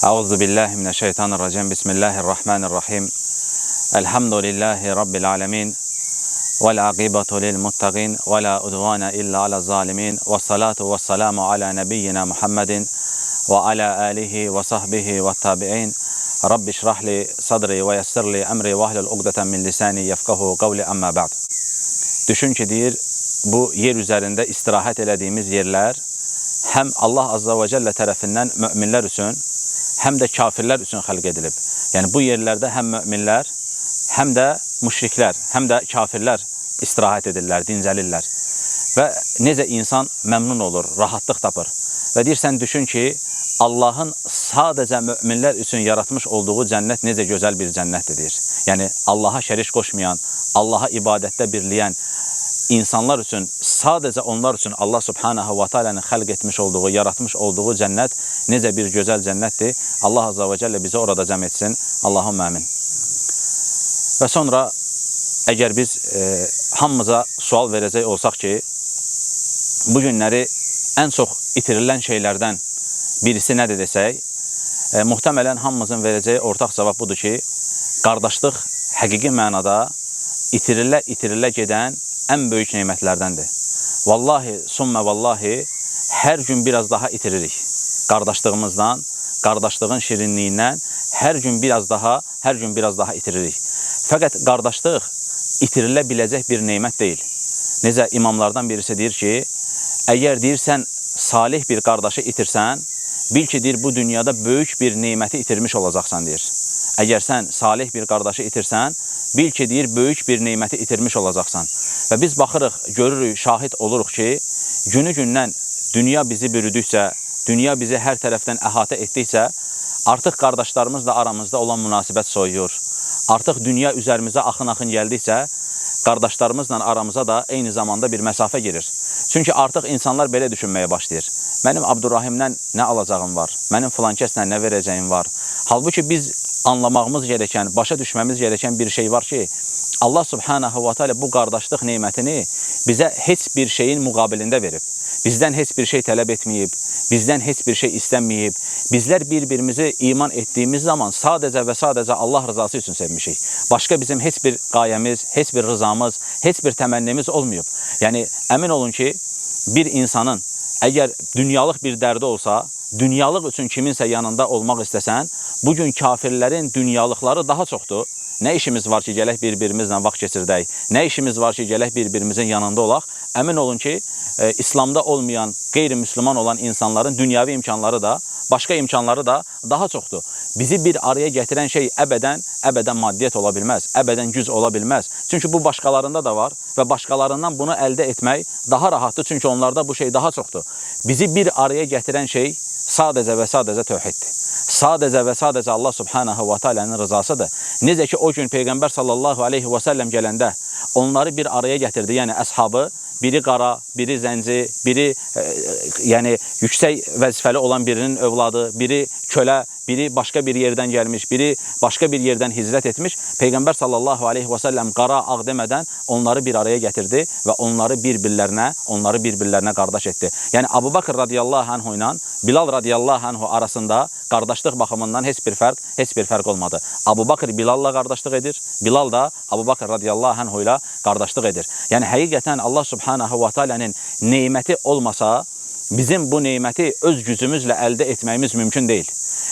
Euzu billahi mineşşeytanirracim. Bismillahirrahmanirrahim. Elhamdülillahi rabbil alamin. Vel akibetu lil muttaqin ve la udvana illa alel zalimin. Ves salatu vesselamu ala nebiyyina Muhammedin ve ala alihi ve sahbihi ve tabi'in. Rabbi şrah li sadri ve yessir li emri ve ahlul ugdeten min lisani yefkahu kavli amma ba'd. Düşün ki deyir, bu yer üzerinde istirahat elədiyimiz yerler hem Allah Azza ve Celle tərəfindən müminler üçün, hem de kafirler üçün xəlq edilib. Yani bu yerlerde hem müminler, hem de müşrikler, hem de kafirler istirahat edirlər, dincəlirlər. Və necə insan məmnun olur, rahatlıq tapır. Və deyirsən, düşün ki, Allah'ın sadəcə müminlər üçün yaratmış olduğu cənnət necə gözəl bir cənnətdir deyir. Yəni Allah'a şərik qoşmayan, Allah'a ibadətdə birləyən insanlar üçün, sadəcə onlar üçün Allah Subhanahu wa Ta'ala'nın xəlq etmiş olduğu, yaratmış olduğu cənnət necə bir gözəl cənnətdir. Allah Azza ve Celle bizi orada cəm etsin. Allahümme amin. Və sonra əgər biz hamımıza sual verəcək olsaq ki, bu günləri ən çox itirilən şeylərdən birisi nədir desək, muhtemelen hamımızın verəcəyi ortaq cavab budur ki, qardaşlıq həqiqi mənada itirilə gedən ən böyük nemətlərdəndir. Vallahi, sümmə vallahi, hər gün biraz daha itiririk. Qardaşlığımızdan, qardaşlığın şirinliyindən hər gün biraz daha itiririk. Fəqət qardaşlıq itirilə biləcək bir nemət deyil. Necə imamlardan birisi deyir ki, əgər deyirsən, salih bir qardaşı itirsən, bil ki, deyir, bu dünyada böyük bir neməti itirmiş olacaqsan, deyir. Əgər sən salih bir qardaşı itirsən, bil ki, deyir, böyük bir neməti itirmiş olacaqsan. Və biz baxırıq, görürük, şahid oluruq ki, günü-gündən dünya bizi bürüdükcə, dünya bizi hər tərəfdən əhatə etdikcə, artıq qardaşlarımızla aramızda olan münasibət soyuyur. Artıq dünya üzərimizə axın-axın gəldikcə, qardaşlarımızla aramıza da eyni zamanda bir məsafə girir. Çünki artıq insanlar belə düşünməyə başlayır. Mənim Abdurrahimdən nə alacağım var, mənim filankəslə nə verəcəyim var. Halbuki biz anlamağımız gerəkən, başa düşməmiz gerəkən bir şey var ki, Allah Subhanahu wa Ta'ala bu qardaşlıq nemətini bizə heç bir şeyin müqabilində verib. Bizdən heç bir şey tələb etməyib, bizdən heç bir şey istənməyib. Bizlər bir-birimizi iman etdiyimiz zaman sadəcə və sadəcə Allah rızası üçün sevmişik. Başqa bizim heç bir qayəmiz, heç bir rızamız, heç bir təmənnimiz olmayıb. Yəni, əmin olun ki, bir insanın əgər dünyalıq bir dərdi olsa, dünyalıq üçün kiminsə yanında olmaq istəsən, bugün kafirlərin dünyalıqları daha çoxdur. Nə işimiz var ki, gələk bir-birimizlə vaxt keçirdək, nə işimiz var ki, gələk bir-birimizin yanında olaq. Əmin olun ki, İslamda olmayan, qeyri-müsliman olan insanların dünyavi imkanları da, başqa imkanları da daha çoxdur. Bizi bir araya gətirən şey əbədən maddiyyət ola bilməz, əbədən güc ola bilməz. Çünki bu başqalarında da var və başqalarından bunu əldə etmək daha rahatdır, çünki onlarda bu şey daha çoxdur. Bizi bir araya gətirən şey sadəcə və sadəcə tövhiddir. Sadəcə və sadəcə Allah Subhanahu wa Ta'ala'nın rızasıdır. Necə ki, o gün Peyğəmbər sallallahu aleyhi və səlləm gələndə onları bir araya gətirdi, yəni əshabı, biri qara, biri zənci, biri yəni yüksək vəzifəli olan birinin övladı, biri kölə, biri başqa bir yerdən gəlmiş, biri başqa bir yerdən hicrət etmiş. Peyğəmbər sallallahu aleyhi və səlləm qara, ağ demədən onları bir araya gətirdi və onları bir-birlərinə qardaş etdi. Yəni, Abu Bakr radiyallahu anhu ilə Bilal radiyallahu anhu arasında qardaşlıq baxımından heç bir fərq olmadı. Abu Bakr Bilalla qardaşlıq edir, Bilal da Abu Bakr radiyallahu anhu ilə qardaşlıq edir. Yəni, həqiqətən Allah Subhanahu wa Ta'ala'nın neməti olmasa, bizim bu neməti öz gücümüzlə əldə etməyimiz mümkün deyil.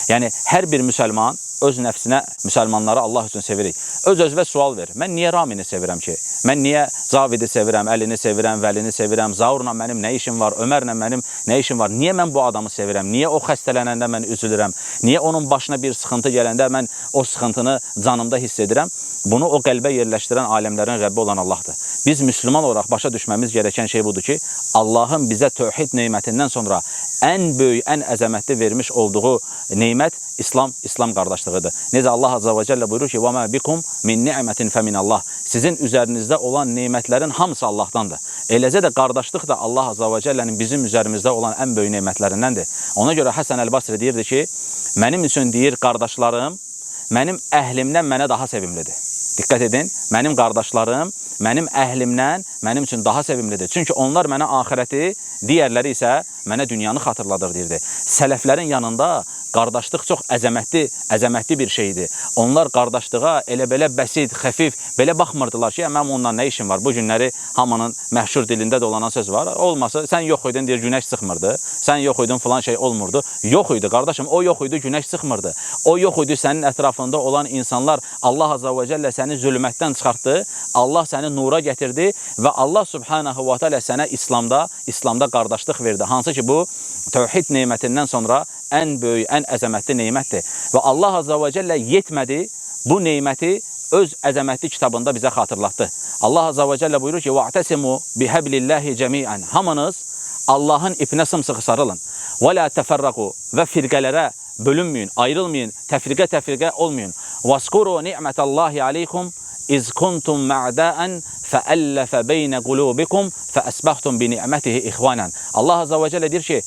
Yəni, hər bir müsəlman öz nəfsinə, müsəlmanları Allah üçün sevirik. Öz-özvə sual ver. Mən niyə Ramini sevirəm ki? Mən niyə Zavidi sevirəm, Əlini sevirəm, Vəlini sevirəm, Zaurla mənim nə işim var, Ömərlə mənim nə işim var? Niyə mən bu adamı sevirəm? Niyə o xəstələnəndə mən üzülürəm? Niyə onun başına bir sıxıntı gələndə mən o sıxıntını canımda hiss edirəm? Bunu o qəlbə yerləşdirən aləmlərin Rəbbi olan Allahdır. Biz müsəlman olaraq başa düşməmiz gerəkən şey budur ki, Allahın bizə tövhid nemətindən sonra ən böyük, ən əzəmətli vermiş olduğu nemət İslam qardaşlığıdır. Necə Allah Azza ve Celle buyurur ki, وَمَا بِكُمْ مِنْ نِعْمَةٍ فَمِنَ اللّٰهِ Sizin üzərinizdə olan nemətlərin hamısı Allahdandır. Eləcə də qardaşlıq da Allah Azza ve Celle'nin bizim üzərimizdə olan ən böyük nemətlərindəndir. Ona görə Həsən Əl-Basri deyirdi ki, mənim üçün deyir qardaşlarım, mənim əhlimdən mənə daha sevimlidir. Diqqət edin, mənim qardaşlarım mənim əhlimdən mənim üçün daha sevimlidir. Çünki onlar mənə axirəti, digərləri isə mənə dünyanı xatırladır, deyirdi. Sələflərin yanında qardaşlıq çox əzəmətli bir şeydir. Onlar qardaşlığa elə belə bəsit, xəfif, belə baxmırdılar ki, mənim onunla nə işim var? Bu günləri hamının məşhur dilində dolanan söz var. Olmasa, sən yox idin deyir, günəş çıxmırdı. Sən yox idin, filan şey olmurdu. Yox idi, qardaşım, o yox idi, günəş çıxmırdı. O yox idi, sənin ətrafında olan insanlar Allah Azza və Cəllə səni zülmətdən çıxartdı. Allah səni nura gətirdi və Allah Subhanahu və Teala sənə İslamda qardaşlıq verdi. Hansı ki, bu tövhid nemətindən sonra ən böyük, ən əzəmətli neymətdir. Və Allah Azza və Cəllə yetmədi, bu neyməti öz əzəmətli kitabında bizə xatırlatdı. Allah Azza və Cəllə buyurur ki, وَاَعْتَسِمُوا بِحَبْلِ جَمِيعًا Hamınız Allahın ipinə sımsıxı sarılın. وَلَا تَفَرَّقُوا Və firqələrə bölünməyin, ayrılmayın, təfriqə olmayın. وَاسْكُرُوا نِعْمَةَ اللّٰهِ عَلَيْكُمْ إِذْ كُنْتُمْ مَعْدَاءً فَأَلَّفَ بَيْنَ قُلُوبِكُمْ فَأَسْبَحْتُمْ بِنِعْمَتِهِ إِخْوَانًا Allah Azza və Cəllə deyir ki,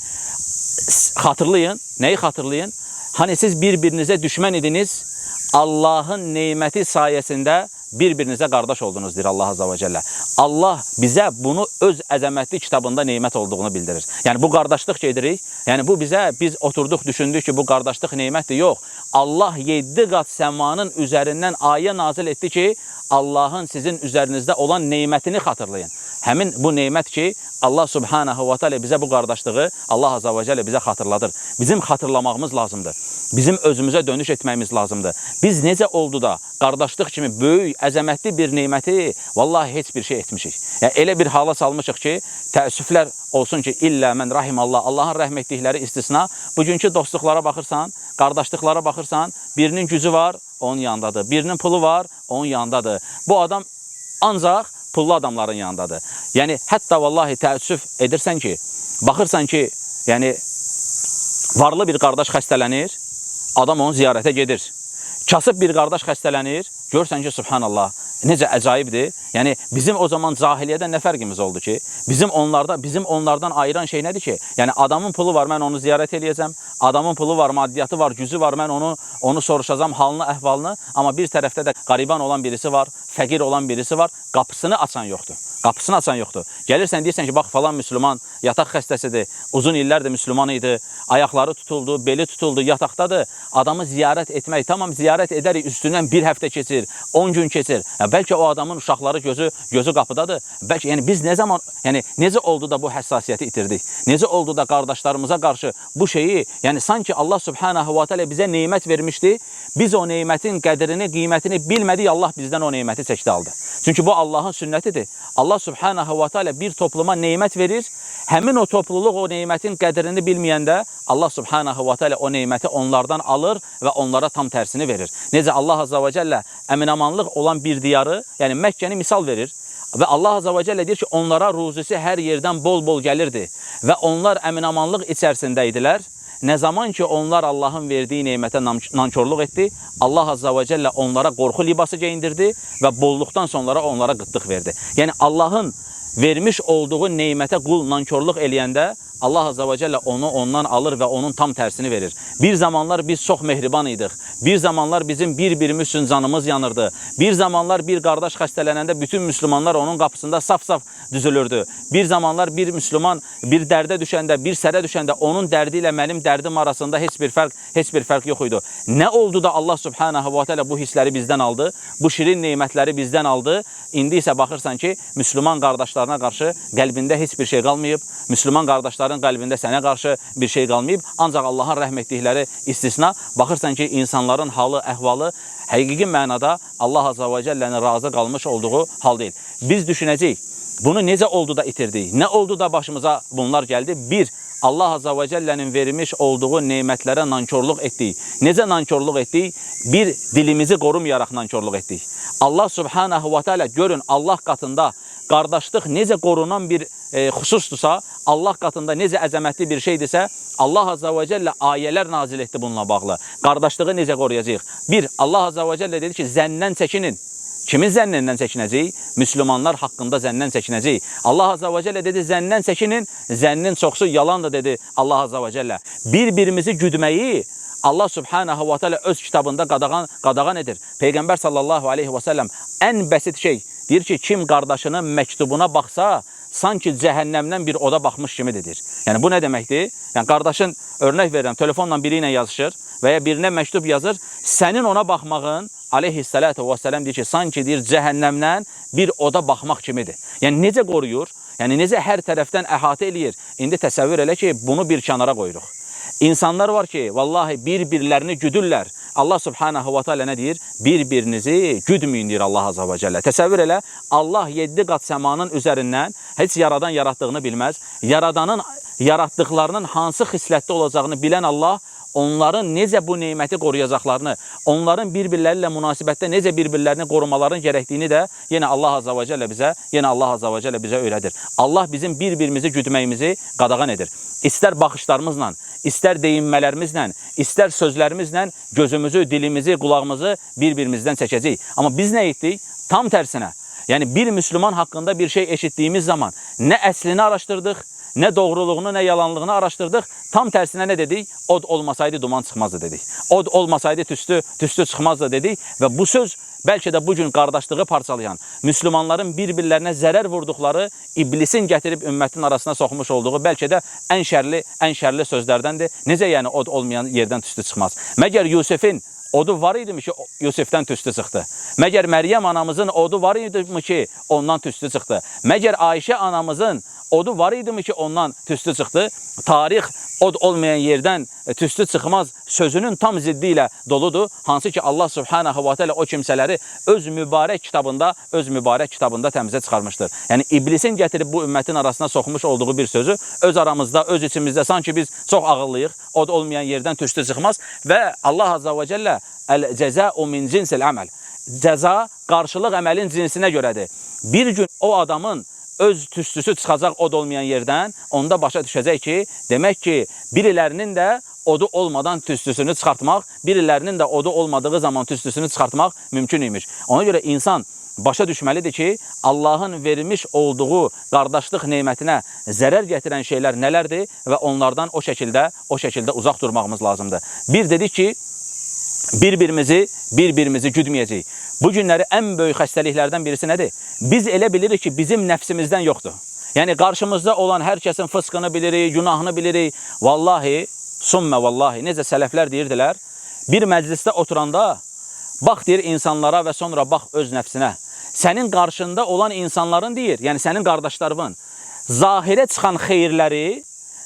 xatırlayın, nəyi xatırlayın? Hani siz bir-birinizə düşmən idiniz, Allahın neyməti sayəsində bir-birinizə qardaş oldunuz, deyir Allah Azza və Cəllə. Allah bizə bunu öz əzəmətli kitabında neymət olduğunu bildirir. Yəni, bu qardaşlıq edirik. Yəni, bu biz oturduq, düşündük ki, bu qardaşlıq neymətdir. Yox, Allah 7 qat səmanın üzərindən ayə nazil etdi ki, Allahın sizin üzərinizdə olan neymətini xatırlayın. Həmin bu neymət ki, Allah Subhanahu və Teala bizə bu qardaşlığı Allah Azza və Cəllə bizə xatırladır. Bizim xatırlamağımız lazımdır. Bizim özümüzə dönüş etməyimiz lazımdır. Biz necə oldu da qardaşlıq kimi böyük, əzəmətli bir neyməti vallahi heç bir şey etmişik. Yəni, elə bir hala salmışıq ki, təəssüflər olsun ki, illə mən rahimallah, Allahın rəhm etdikləri istisna. Bugünkü dostluqlara baxırsan, qardaşlıqlara baxırsan, birinin gücü var, onun yanındadır. Birinin pulu var, onun yanındadır. Bu adam ancaq pullu adamların yanındadır. Yəni, hətta vallahi təəssüf edirsən ki, baxırsan ki, yəni, varlı bir qardaş xəstələnir, adam onu ziyarətə gedir. Kasıb bir qardaş xəstələnir, görsən ki, subhanallah, necə əcaibdir. Yəni, bizim o zaman cahiliyyədə nə fərqimiz oldu ki, bizim onlardan ayıran şey nədir ki? Yəni, adamın pulu var, mən onu ziyarət eləyəcəm, adamın pulu var, maddiyatı var, gücü var, mən onu soruşacam, halını, əhvalını, amma bir tərəfdə də qariban olan birisi var, fəqir olan birisi var, qapısını açan yoxdur. Qapısını açan yoxdur. Gəlirsən, deyirsən ki, bax, falan müslüman, yataq xəstəsidir, uzun illərdir müslüman idi, ayaqları tutuldu, beli tutuldu, yataqdadır. Adamı ziyarət etmək, tamam ziyarət edərik, üstündən bir həftə keçir, 10 gün keçir. Bəlkə o adamın uşaqları gözü qapıdadır. Bəlkə, yəni biz necə oldu da bu həssasiyyəti itirdik? Necə oldu da qardaşlarımıza qarşı bu şeyi, yəni sanki Allah Subhanahu və Teala bizə neymət vermişdi, biz o neymətin qədrini, qiymətini bilmədik, Allah bizdən o neyməti çəkdi aldı. Çünki bu Allahın sünnətidir. Allah Subhanahu və Teala bir topluma neymət verir, həmin o topluluq o neymətin qədrini bilməyəndə Allah Subhanahu və Teala o neyməti onlardan alır və onlara tam tərsini verir. Necə Allah Azza və Cəllə əminamanlıq olan bir diyarı, yəni Məkkəni misal verir və Allah Azza və Cəllə deyir ki, onlara ruzisi hər yerdən bol-bol gəlirdi və onlar əminamanlıq içərisində idilər. Nə zaman ki, onlar Allahın verdiyi neymətə nankorluq etdi, Allah Azza və Cəllə onlara qorxu libası geyindirdi və bolluqdan sonra onlara qıtlıq verdi. Yəni, Allahın vermiş olduğu neymətə qul nankorluq eləyəndə, Allah Azza və Cəllə onu ondan alır və onun tam tərsini verir. Bir zamanlar biz çox mehriban idik. Bir zamanlar bizim bir-birimiz üçün canımız yanırdı. Bir zamanlar bir qardaş xəstələnəndə bütün müslümanlar onun qapısında saf-saf düzülürdü. Bir zamanlar bir müslüman bir dərdə düşəndə, bir sərə düşəndə onun dərdi ilə mənim dərdim arasında heç bir fərq yox idi. Nə oldu da Allah Subhanahu və Teala bu hissləri bizdən aldı, bu şirin neymətləri bizdən aldı. İndi isə baxırsan ki, müslüman qardaşlarına qarşı qəlbində heç bir şey qalmayıb, müslüman qardaşların qəlbində sənə qarşı bir şey qalmayıb, ancaq Allahın rəhm etdikləri istisna. Baxırsan ki, insanların halı, əhvalı həqiqi mənada Allah Azza və Cəllənin razı qalmış olduğu hal deyil. Biz düşünəcəyik, bunu necə oldu da itirdik, nə oldu da başımıza bunlar gəldi? Bir, Allah Azza və Cəllənin vermiş olduğu neymətlərə nankorluq etdik. Necə nankorluq etdik? Bir, dilimizi qorumayaraq nankorluq etdik. Allah Subhanahu və Teala görün, Allah qatında qardaşlıq necə qorunan bir xüsusdursa, Allah qatında necə əzəmətli bir şeydirsə, Allah Azza və Cəllə ayələr nazil etdi bununla bağlı. Qardaşlığı necə qoruyacaq? Bir, Allah Azza və Cəllə dedi ki, zəndən çəkinin. Kimin zənnindən çəkinəcək? Müslümanlar haqqında zəndən çəkinəcək. Allah Azza və Cəllə dedi, zəndən çəkinin, zənnin çoxsu yalandır, dedi Allah Azza və Cəllə. Bir-birimizi güdməyi Allah Subhanahu və Teala öz kitabında qadağan edir. Peyğəmbər sallallahu aleyhi və səlləm ən bəsit şey deyir ki, kim qardaşının məktubuna baxsa, sanki cəhənnəmdən bir oda baxmış kimi deyir. Yəni bu nə deməkdir? Yəni qardaşın, örnək verirəm, telefonla biri ilə yazışır və ya birinə məktub yazır, sənin ona baxmağın aleyhissalatu vesselam deyir ki, sanki deyir cəhənnəmdən bir oda baxmaq kimidir. Yəni necə qoruyur? Yəni necə hər tərəfdən əhatə eləyir? İndi təsəvvür elə ki, bunu bir kənara qoyuruq. İnsanlar var ki, vallahi bir-birlərini güdürlər. Allah subhanahu wa ta'ala nə deyir? Bir-birinizi güdməyin deyir Allah azza və cəllə. Təsəvvür elə, Allah 7 qat səmanın üzərindən heç yaradan yaratdığını bilməz. Yaradanın yaratdıqlarının hansı xislətdə olacağını bilən Allah, onların necə bu neyməti qoruyacaqlarını, onların bir-birləri ilə münasibətdə necə bir-birlərini qorumaların gərəkdiyini də yenə Allah azza və cəllə bizə öyrədir. Allah bizim bir-birimizi güdməyimizi qadağan edir. İstər baxışlarımızla, istər deyinmələrimizlə, istər sözlərimizlə gözümüzü, dilimizi, qulağımızı bir-birimizdən çəkəcəyik. Amma biz nə etdik? Tam tərsinə. Yəni bir müsəlman haqqında bir şey eşitdiyimiz zaman nə əslini araşdırdıq, nə doğruluğunu, nə yalanlığını araşdırdıq. Tam tərsinə nə dedik? Od olmasaydı duman çıxmazdı dedik. Od olmasaydı tüstü çıxmazdı dedik. Və bu söz bəlkə də bugün qardaşlığı parçalayan, müsəlmanların bir-birlərinə zərər vurduqları, iblisin gətirib ümmətin arasına soxmuş olduğu bəlkə də ən şərli sözlərdəndir. Necə yəni od olmayan yerdən tüstü çıxmaz? Məgər Yusifin odu var idimi ki, Yusifdən tüstü çıxdı? Məgər Məryəm anamızın odu var idimi ki, ondan tüstü çıxdı? Məgər Ayşə anamızın odu var idimi ki, ondan tüstü çıxdı? Tarix od olmayan yerdən tüstü çıxmaz sözünün tam ziddi ilə doludur. Hansı ki Allah subhanahu wa ta'ala o kimsələri öz mübarək kitabında təmizə çıxarmışdır. Yəni iblisin gətirib bu ümmətin arasına soxmuş olduğu bir sözü öz aramızda, öz içimizdə sanki biz çox ağıllıyıq. Od olmayan yerdən tüstü çıxmaz və Allah azza və cəllə el-cəza'u min cinsil əməl. Cəza qarşılıq əməlin cinsinə görədir. Bir gün o adamın öz tüstüsü çıxacaq od olmayan yerdən, onda başa düşəcək ki, demək ki, birilərinin də odu olmadan tüstüsünü çıxartmaq, birilərinin də odu olmadığı zaman tüstüsünü çıxartmaq mümkün imiş. Ona görə insan başa düşməlidir ki, Allahın vermiş olduğu qardaşlıq neymətinə zərər gətirən şeylər nələrdir və onlardan o şəkildə uzaq durmağımız lazımdır. Bir dedik ki, bir-birimizi güdməyəcəyik. Bu günləri ən böyük xəstəliklərdən birisi nədir? Biz elə bilirik ki, bizim nəfsimizdən yoxdur. Yəni, qarşımızda olan hər kəsin fıskını bilirik, günahını bilirik. Vallahi, sümmə vallahi, necə sələflər deyirdilər, bir məclisdə oturanda, bax deyir insanlara və sonra bax öz nəfsinə. Sənin qarşında olan insanların deyir, yəni sənin qardaşlarının, zahirə çıxan xeyirləri,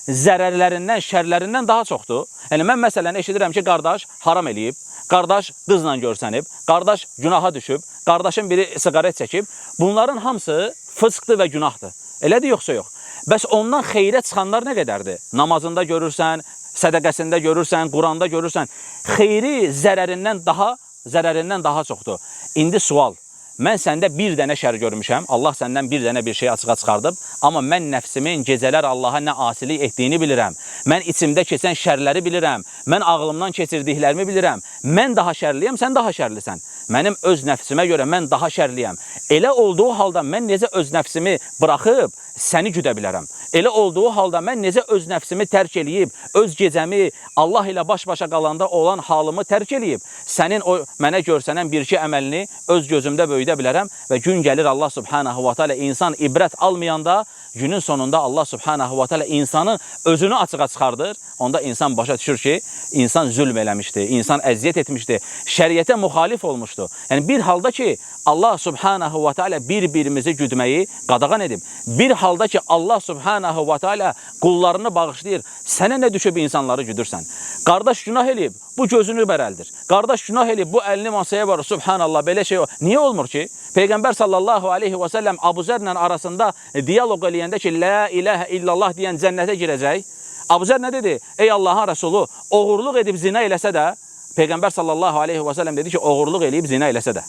zərərlərindən, şərlərindən daha çoxdur. Yəni, mən məsələn eşidirəm ki, qardaş haram eləyib, qardaş qızla görsənib, qardaş günaha düşüb, qardaşın biri siqaret çəkib. Bunların hamısı fıskdır və günahdır. Elədir, yoxsa yox? Bəs ondan xeyrə çıxanlar nə qədərdir? Namazında görürsən, sədəqəsində görürsən, Quranda görürsən. Xeyri zərərindən daha çoxdur. İndi sual. Mən səndə bir dənə şər görmüşəm, Allah səndən bir dənə bir şey açığa çıxardıb, amma mən nəfsimin gecələr Allaha nə asilik etdiyini bilirəm, mən içimdə keçən şərləri bilirəm, mən ağlımdan keçirdiklərimi bilirəm, mən daha şərliyəm, sən daha şərlisən. Mənim öz nəfsimə görə mən daha şərliyəm. Elə olduğu halda mən necə öz nəfsimi buraxıb səni güdə bilərəm? Elə olduğu halda mən necə öz nəfsimi tərk eləyib, öz gecəmi Allah ilə baş-başa qalanda olan halımı tərk eləyib, sənin o mənə görsənən bir-iki əməlini öz gözümdə böyüdə bilərəm və gün gəlir Allah subhanahu wa ta'ala insan ibrət almayanda, günün sonunda Allah subhanahu wa ta'ala insanın özünü açığa çıxardır. Onda insan başa düşür ki, insan zülm eləmişdi, insan əziyyət etmişdi, şəriətə müxalif olmuşdu. Yəni bir halda ki, Allah subhanahu wa ta'ala bir-birimizi güdməyi qadağan edib. Bir halda ki, Allah subhanahu wa ta'ala qullarını bağışlayır. Sənə nə düşüb insanları güdürsən? Qardaş günah eləyib, bu gözünü bərəldir. Qardaş günah eləyib, bu əlini masaya var, subhanallah, belə şey var. Niyə olmur ki? Peyğəmbər sallallahu aleyhi və səlləm Abu Zərlə arasında diyaloq eləyəndə ki, la ilahə illallah deyən cənnətə girəcək. Abu Zər nə dedi? Ey Allahın Rəsulu, oğurluq edib zina eləsə də, Peyğəmbər sallallahu aleyhi və səlləm dedi ki, oğurluq eləyib zina eləsə də.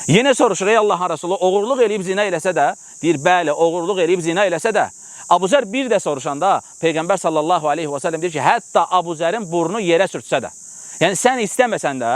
Yenə soruşur, ey Allahın Rəsulu, oğurluq eləyib zina eləsə də, deyir, bəli, oğurluq eləyib zina eləsə də. Abu Zər bir də soruşanda, Peyğəmbər sallallahu aleyhi və səlləm deyir ki, hətta Abu Zərin burnu yerə sürtsə də. Yəni, sən istəməsən də,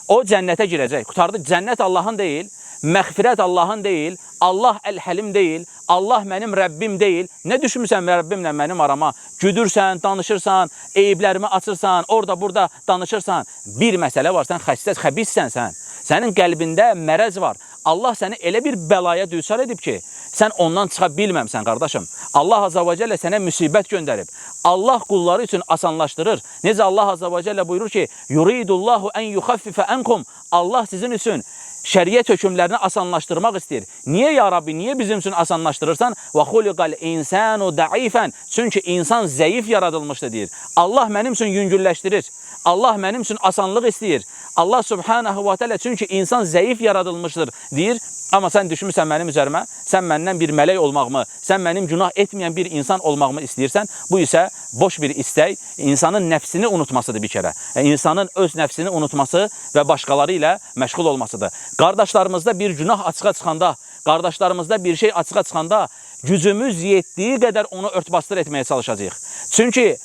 o cənnətə girəcək. Qutardı, cənnət Allahın deyil, məğfirət Allahın deyil, Allah əl-həlim deyil, Allah mənim Rəbbim deyil. Nə düşmüsən Rəbbimlə mənim arama? Güdürsən, danışırsan, eyiblərimi açırsan, orada-burada danışırsan. Bir məsələ var, sən xəbissən sən. Sənin qəlbində mərəz var. Allah səni elə bir bəlaya düçar edib ki, sən ondan çıxa bilməmsən, qardaşım. Allah Azza və Cəllə sənə müsibət göndərib. Allah qulları üçün asanlaşdırır. Necə Allah Azza və Cəllə buyurur ki, yuridullahu en yuxaffifə enkum. Allah sizin üçün şəriət hökmlərini asanlaşdırmaq istəyir. Niyə ya Rabbi, niyə bizim üçün asanlaşdırırsan? Və xuliqal insanu daifən. Çünki insan zəif yaradılmışdır deyir. Allah mənim üçün yüngülləşdirir. Allah mənim üçün asanlıq istəyir. Allah subhanahu wa ta'ala çünki insan zəif yaradılmışdır deyir. Amma sən düşmüsən mənim üzərimə, sən məndən bir mələk olmağımı, sən mənim günah etməyən bir insan olmağımı istəyirsən. Bu isə boş bir istək, insanın nəfsini unutmasıdır bir kərə. İnsanın öz nəfsini unutması və başqaları ilə məşğul olmasıdır. Qardaşlarımızda bir günah açığa çıxanda, qardaşlarımızda bir şey açığa çıxanda gücümüz yetdiyi qədər onu örtbasdır etməyə çalışacağıq. Çünki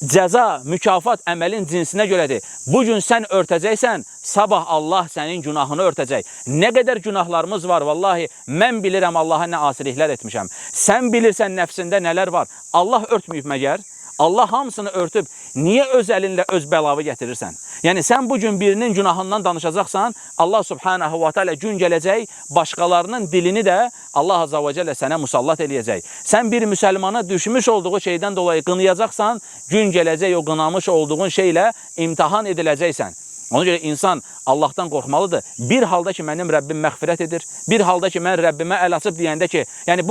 cəza, mükafat əməlin cinsinə görədir. Bugün sən örtəcəksən, sabah Allah sənin günahını örtəcək. Nə qədər günahlarımız var, vallahi mən bilirəm Allaha nə asiliklər etmişəm. Sən bilirsən nəfsində nələr var. Allah örtməyib məgər? Allah hamısını örtüb, niyə öz əlinlə öz bəlavı gətirirsən? Yəni sən bugün birinin günahından danışacaqsan, Allah subhanahu wa ta'ala gün gələcək, başqalarının dilini də Allah azza və cəllə sənə musallat eləyəcək. Sən bir müsəlmana düşmüş olduğu şeydən dolayı qınayacaqsan, gün gələcək o qınamış olduğun şeylə imtihan ediləcəksən. Ona görə insan Allahdan qorxmalıdır. Bir halda ki, mənim Rəbbim məğfirət edir, bir halda ki, mən Rəbbimə əl açıb deyəndə ki, yəni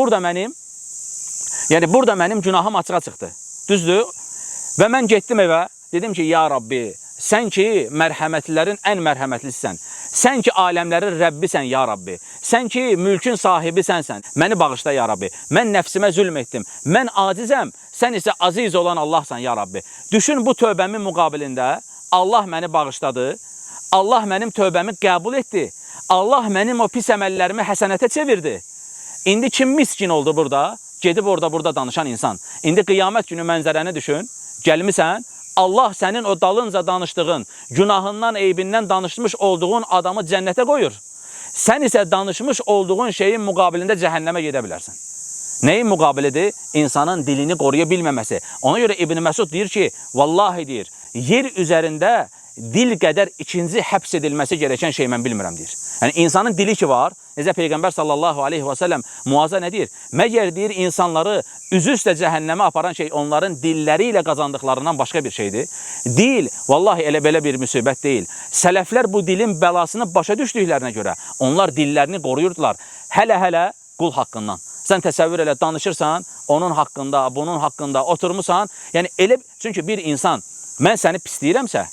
burada mənim günahım açığa çıxdı. Düzdür? Və mən getdim evə, dedim ki, ya Rabbi, sən ki mərhəmətlilərin ən mərhəmətlisisən. Sən ki aləmlərin Rəbbisən, ya Rabbi. Sən ki mülkün sahibi sənsən. Məni bağışla, ya Rabbi. Mən nəfsimə zülm etdim. Mən acizəm, sən isə aziz olan Allahsan, ya Rabbi. Düşün bu tövbəmin müqabilində Allah məni bağışladı. Allah mənim tövbəmi qəbul etdi. Allah mənim o pis əməllərimi həsənətə çevirdi. İndi kim miskin oldu burada? Gedib orada danışan insan. İndi qiyamət günü mənzərəni düşün. Gəlmisən, Allah sənin o dalınca danışdığın, günahından, eybindən danışmış olduğun adamı cənnətə qoyur. Sən isə danışmış olduğun şeyin müqabilində cəhənnəmə gedə bilərsən. Nəyin müqabilidir? İnsanın dilini qoruya bilməməsi. Ona görə İbn Məsud deyir ki, vallahi deyir, yer üzərində dil qədər ikinci həbs edilməsi gerəkən şey mən bilmirəm deyir. Yəni insanın dili ki var, necə Peyğəmbər sallallahu aleyhi və səlləm Muaza nə deyir? Məgər deyir insanları üzü üstə cəhənnəmə aparan şey onların dilləri ilə qazandıqlarından başqa bir şeydir. Dil, vallahi elə belə bir müsibət deyil. Sələflər bu dilin bəlasını başa düşdüklərinə görə onlar dillərini qoruyurdular. Hələ qul haqqından. Sən təsəvvür elə danışırsan, onun haqqında, bunun haqqında oturmusan, yəni elə, çünki bir insan, mən səni pisləyirəmsə,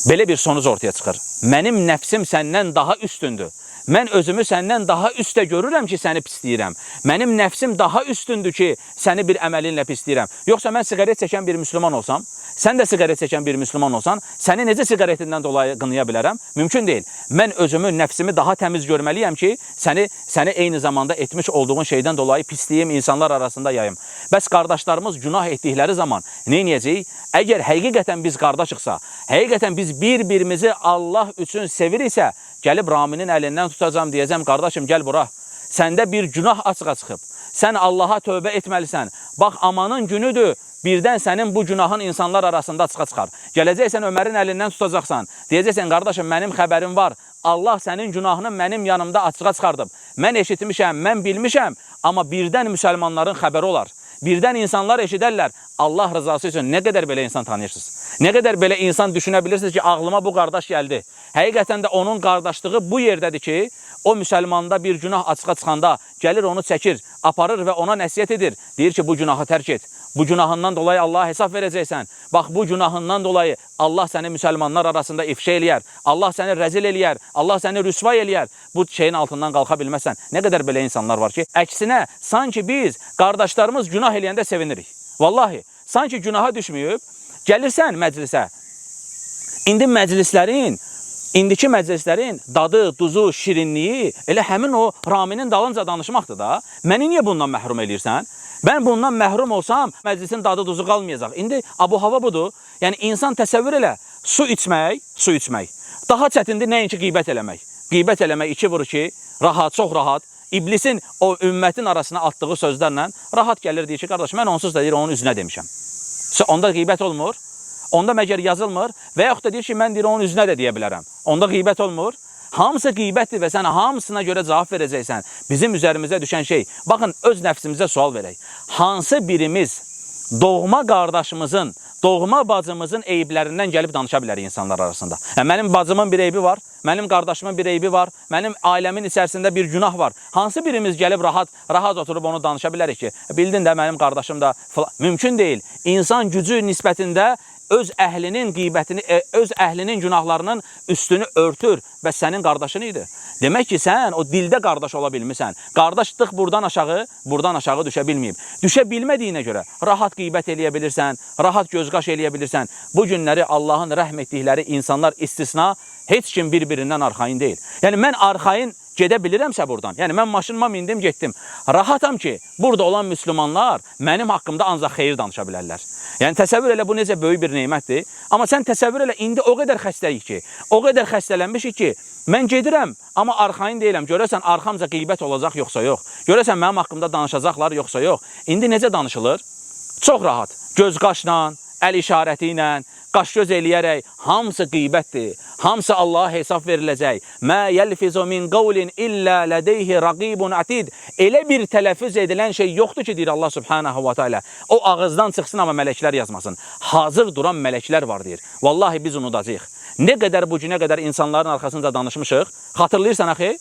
belə bir sonuc ortaya çıxır. Mənim nəfsim səndən daha üstündür. Mən özümü səndən daha üstə görürəm ki, səni pisləyirəm. Mənim nəfsim daha üstündür ki, səni bir əməlinlə pisləyirəm. Yoxsa mən siqaret çəkən bir müsəlman olsam, sən də siqaret çəkən bir müsəlman olsan, səni necə siqaretindən dolayı qınaya bilərəm? Mümkün deyil. Mən özümü, nəfsimi daha təmiz görməliyəm ki, səni eyni zamanda etmiş olduğun şeydən dolayı pisliyim, insanlar arasında yayım. Bəs qardaşlarımız günah etdikləri zaman nə edəcəyik? Əgər həqiqətən biz qardaşıqsa, həqiqətən biz bir-birimizi Allah üçün seviriksə, gəlib Raminin əlindən tutacam, deyəcəm, qardaşım gəl bura. Səndə bir günah açığa çıxıb. Sən Allaha tövbə etməlisən. Bax, amanın günüdür. Birdən sənin bu günahın insanlar arasında açığa çıxar. Gələcəksən Ömərin əlindən tutacaqsan. Deyəcəksən, qardaşım, mənim xəbərim var. Allah sənin günahını mənim yanımda açığa çıxardıb. Mən eşitmişəm, mən bilmişəm. Amma birdən müsəlmanların xəbəri olar. Birdən insanlar eşidərlər. Allah rızası üçün nə qədər belə insan tanıyırsınız? Nə qədər belə insan düşünə bilirsiniz ki, ağlıma bu qardaş gəldi. Həqiqətən də onun qardaşlığı bu yerdədir ki, o müsəlmanda bir günah açığa çıxanda gəlir onu çəkir, aparır və ona nəsiyyət edir. Deyir ki, bu günahı tərk et. Bu günahından dolayı Allah'a hesab verəcəksən. Bax, bu günahından dolayı Allah səni müsəlmanlar arasında ifşa eləyər. Allah səni rəzil eləyər. Allah səni rüsvay eləyər. Bu şeyin altından qalxa bilməsən. Nə qədər belə insanlar var ki, əksinə, sanki biz qardaşlarımız günah eləyəndə sevinirik. Vallahi, sanki günaha düşməyib, gəlirsən məclisə. İndiki məclislərin dadı, duzu, şirinliyi elə həmin o Raminin dalınca danışmaqdır da. Məni niyə bundan məhrum eləyirsən? Mən bundan məhrum olsam, məclisin dadı, duzu qalmayacaq. İndi bu hava budur. Yəni, insan təsəvvür elə, su içmək. Daha çətindir nəinki qeybət eləmək. Qeybət eləmək 2 vur 2, rahat, çox rahat. İblisin o ümmətin arasına atdığı sözlərlə rahat gəlir, deyir ki, qardaş, mən onsuz da deyir, onun üzünə demişəm. Onda qeybət olmur. Onda məgər yazılmır və yaxud da deyir ki, mən deyir, onun üzünə də deyə bilərəm. Onda qeybət olmur. Hamısı qeybətdir və sən hamısına görə cavab verəcəksən. Bizim üzərimizə düşən şey, baxın, öz nəfsimizə sual verək. Hansı birimiz doğma qardaşımızın, doğma bacımızın eyiblərindən gəlib danışa bilər insanlar arasında? Mənim bacımın bir eybi var, mənim qardaşımın bir eybi var, mənim ailəmin içərisində bir günah var. Hansı birimiz gəlib rahat oturub onu danışa bilərik ki, bildin də mənim qardaşım da falan. Mümkün deyil. İnsan gücü nisbətində öz əhlinin qeybətini, öz əhlinin günahlarının üstünü örtür və sənin qardaşın idi. Demək ki, sən o dildə qardaş ola bilmirsən. Qardaşlıq buradan aşağı düşə bilməyib. Düşə bilmədiyinə görə rahat qeybət eləyə bilirsən, rahat gözqaş eləyə bilirsən. Bu günləri Allahın rəhm etdikləri insanlar istisna, heç kim bir-birindən arxayın deyil. Yəni, mən arxayın gedə bilirəmsə buradan, yəni mən maşınıma mindim, getdim. Rahatam ki, burada olan müsəlmanlar mənim haqqımda ancaq xeyir danışa bilərlər. Yəni, təsəvvür elə, bu necə böyük bir neymətdir. Amma sən təsəvvür elə, indi o qədər xəstəyik ki, o qədər xəstələnmişik ki, mən gedirəm, amma arxayın deyiləm. Görəsən, arxamca qeybət olacaq, yoxsa yox. Görəsən, mənim haqqımda danışacaqlar, yoxsa yox. İndi necə danışılır? Çox rahat. Göz qaşla, əl işarəti ilə, qaş-göz eləyərək, hamısı qeybətdir. Hamısı Allaha hesab veriləcək. Mə yəlfizu min qavlin illə lədeyhi raqibun atid. Elə bir tələffüz edilən şey yoxdur ki, deyir Allah subhanahu wa ta'ala. O ağızdan çıxsın, amma mələklər yazmasın. Hazır duran mələklər var, deyir. Vallahi biz unudacaq. Nə qədər bu günə qədər insanların arxasınca danışmışıq? Xatırlayırsan, axı?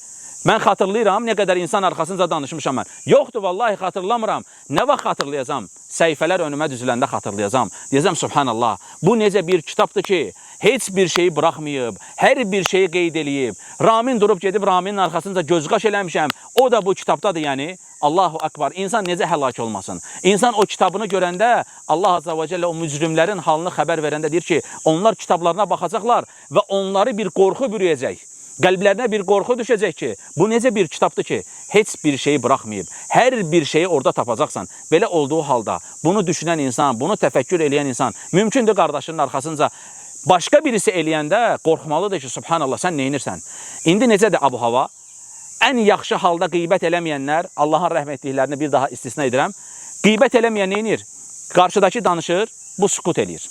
Mən xatırlayıram, nə qədər insan arxasınca danışmışam mən. Yoxdur, vallahi xatırlamıram. Nə vaxt xatırlayacam? Səhifələr önümə düzüləndə xatırlayacam. Deyəcəm, subhanallah, bu necə bir kitabdır ki, heç bir şeyi buraxmayıb, hər bir şeyi qeyd eləyib. Ramin durub gedib, Raminin arxasınca gözqaş eləmişəm. O da bu kitabdadır, yəni. Allahu akbar. İnsan necə həlak olmasın? İnsan o kitabını görəndə, Allah azza və cəllə o mücrimlərin halını xəbər verəndə deyir ki, onlar kitablarına baxacaqlar və onları bir qorxu bürüyəcək. Qəlblərinə bir qorxu düşəcək ki, bu necə bir kitabdır ki, heç bir şeyi buraxmayıb. Hər bir şeyi orada tapacaqsan. Belə olduğu halda bunu düşünən insan, bunu təfəkkür eləyən insan, mümkündür qardaşının arxasınca başqa birisi eləyəndə qorxmalıdır ki, subhanallah, sən neynirsən? İndi necədir abu hava? Ən yaxşı halda qeybət eləməyənlər, Allahın rəhmətliklərini bir daha istisna edirəm, qeybət eləməyən neynir? Qarşıdakı danışır, bu sükut eləyir.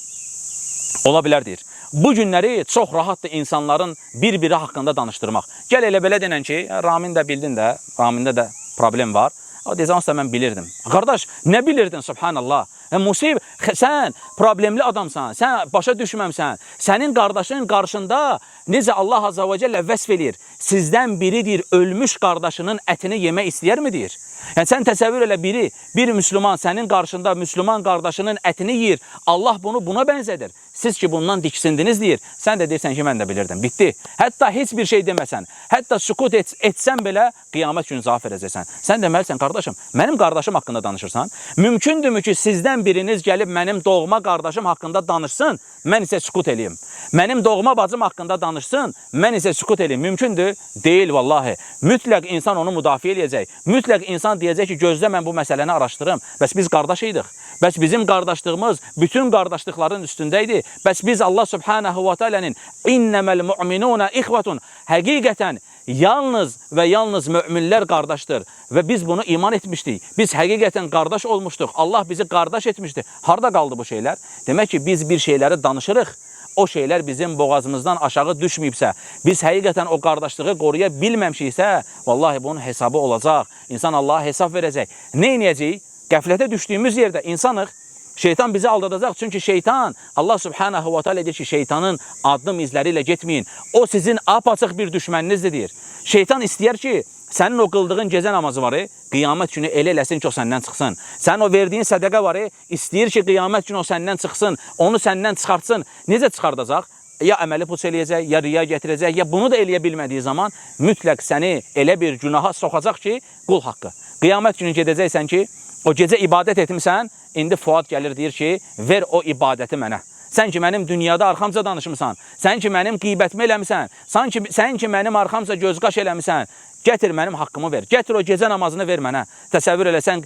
Ola bilər, deyir. Bu günləri çox rahatdır insanların bir-biri haqqında danışdırmaq. Gəl elə belə denən ki, Ramin də bildin də, Ramində də problem var. O deyəcəm, mən bilirdim. Qardaş, nə bilirdin, subhanallah? Musib, sən problemli adamsan, sən başa düşməmsən. Sənin qardaşın qarşında necə Allah azza və cəllə vəsf eləyir? Sizdən biridir, ölmüş qardaşının ətini yemək istəyərmi, deyir? Yəni, sən təsəvvür elə biri, bir müslüman sənin qarşında müslüman qardaşının ətini yiyir. Allah bunu buna bənzədir. Siz ki, bundan diksindiniz, deyir. Sən də deyirsən ki, mən də bilirdim. Bitdi. Hətta heç bir şey deməsən, hətta sükut etsən belə, qiyamət günü cavab verəcəksən. Sən deməlisən, qardaşım, mənim qardaşım haqqında danışırsan. Mümkündürmü ki, sizdən biriniz gəlib mənim doğma qardaşım haqqında danışsın, mən isə sükut eləyim. Mənim doğma bacım haqqında danışsın, mən isə sükut eləyim. Mümkündür? Deyil, vallahi. Mütləq insan onu müdafiə eləyəcək. Mütləq insan deyəcək ki, gözlə mən bu məsələni araşdırım. Bəs biz qardaş idik. Bəs bizim qardaşlığımız bütün qardaşlıqların üstündəydi. Bəs biz Allah subhanahu wa ta'lənin innəməl mu'minuna ixvatun. Həqiqətən yalnız və yalnız möminlər qardaşdır və biz bunu iman etmişdik. Biz həqiqətən qardaş olmuşduq. Allah bizi qardaş etmişdi. Harada qaldı bu şeylər? Demək ki, biz bir şeyləri danışırıq. O şeylər bizim boğazımızdan aşağı düşməyibsə, biz həqiqətən o qardaşlığı qoruya bilməmişiksə, vallahi bunun hesabı olacaq. İnsan Allaha hesab verəcək. Nə edəcəyik? Qəflətə düşdüyümüz yerdə insanıq. Şeytan bizi aldadacaq. Çünki şeytan, Allah subhanahu wa ta'ala deyir ki, şeytanın addım izləri ilə getməyin. O sizin apaçıq bir düşməninizdir, deyir. Şeytan istəyər ki, sənin o qıldığın gecə namazı var, qiyamət günü elə eləsin ki, o səndən çıxsın. Sənin o verdiyin sədəqə var, istəyir ki, qiyamət günü o səndən çıxsın, onu səndən çıxartsın. Necə çıxardacaq? Ya əməli puç eləyəcək, ya riya gətirəcək, ya bunu da eləyə bilmədiyi zaman mütləq səni elə bir günaha soxacaq ki, qul haqqı. Qiyamət günü gedəcəksən ki, o gecə ibadət etmirsən, indi Fuad gəlir, deyir ki, ver o ibadəti mənə. Sən ki, mənim dünyada arxamca danışmısan, sən ki, mənim qeybətimi eləmirsən, sən ki, mənim arxamca gözqaş eləmirsən, gətir mənim haqqımı ver, gətir o gecə namazını ver mənə. Təsəvvür eləsən,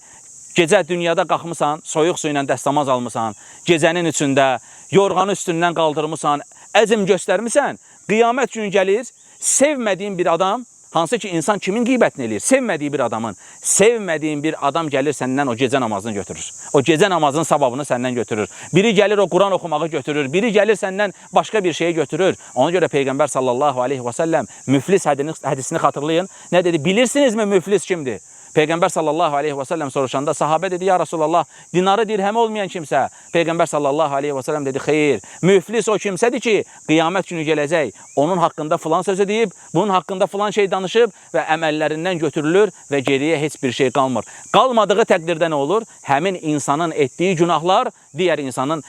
gecə dünyada qalxmısan, soyuq su ilə dəstəmaz almısan, gecənin içində, yorğanı üstündən qaldırmısan, əzm göstərmirsən, qiyamət günü gəlir, sevmədiyin bir adam hansı ki insan kimin qeybətini eləyir? Sevmədiyi bir adamın, sevmədiyin bir adam gəlir səndən o gecə namazını götürür. O gecə namazının savabını səndən götürür. Biri gəlir o Quran oxumağı götürür. Biri gəlir səndən başqa bir şeyi götürür. Ona görə Peyğəmbər sallallahu aleyhi və səlləm müflis hədisini xatırlayın. Nə dedi? Bilirsinizmi müflis kimdir? Peyğəmbər sallallahu aleyhi və səlləm soruşanda sahabə dedi, ya Rasulallah, dinarı dirhəmi olmayan kimsə. Peyğəmbər sallallahu aleyhi və səlləm dedi, xeyr, müflis o kimsədir ki, qiyamət günü gələcək, onun haqqında filan sözü deyib, bunun haqqında filan şey danışıb və əməllərindən götürülür və geriyə heç bir şey qalmır. Qalmadığı təqdirdə nə olur? Həmin insanın etdiyi günahlar digər insanın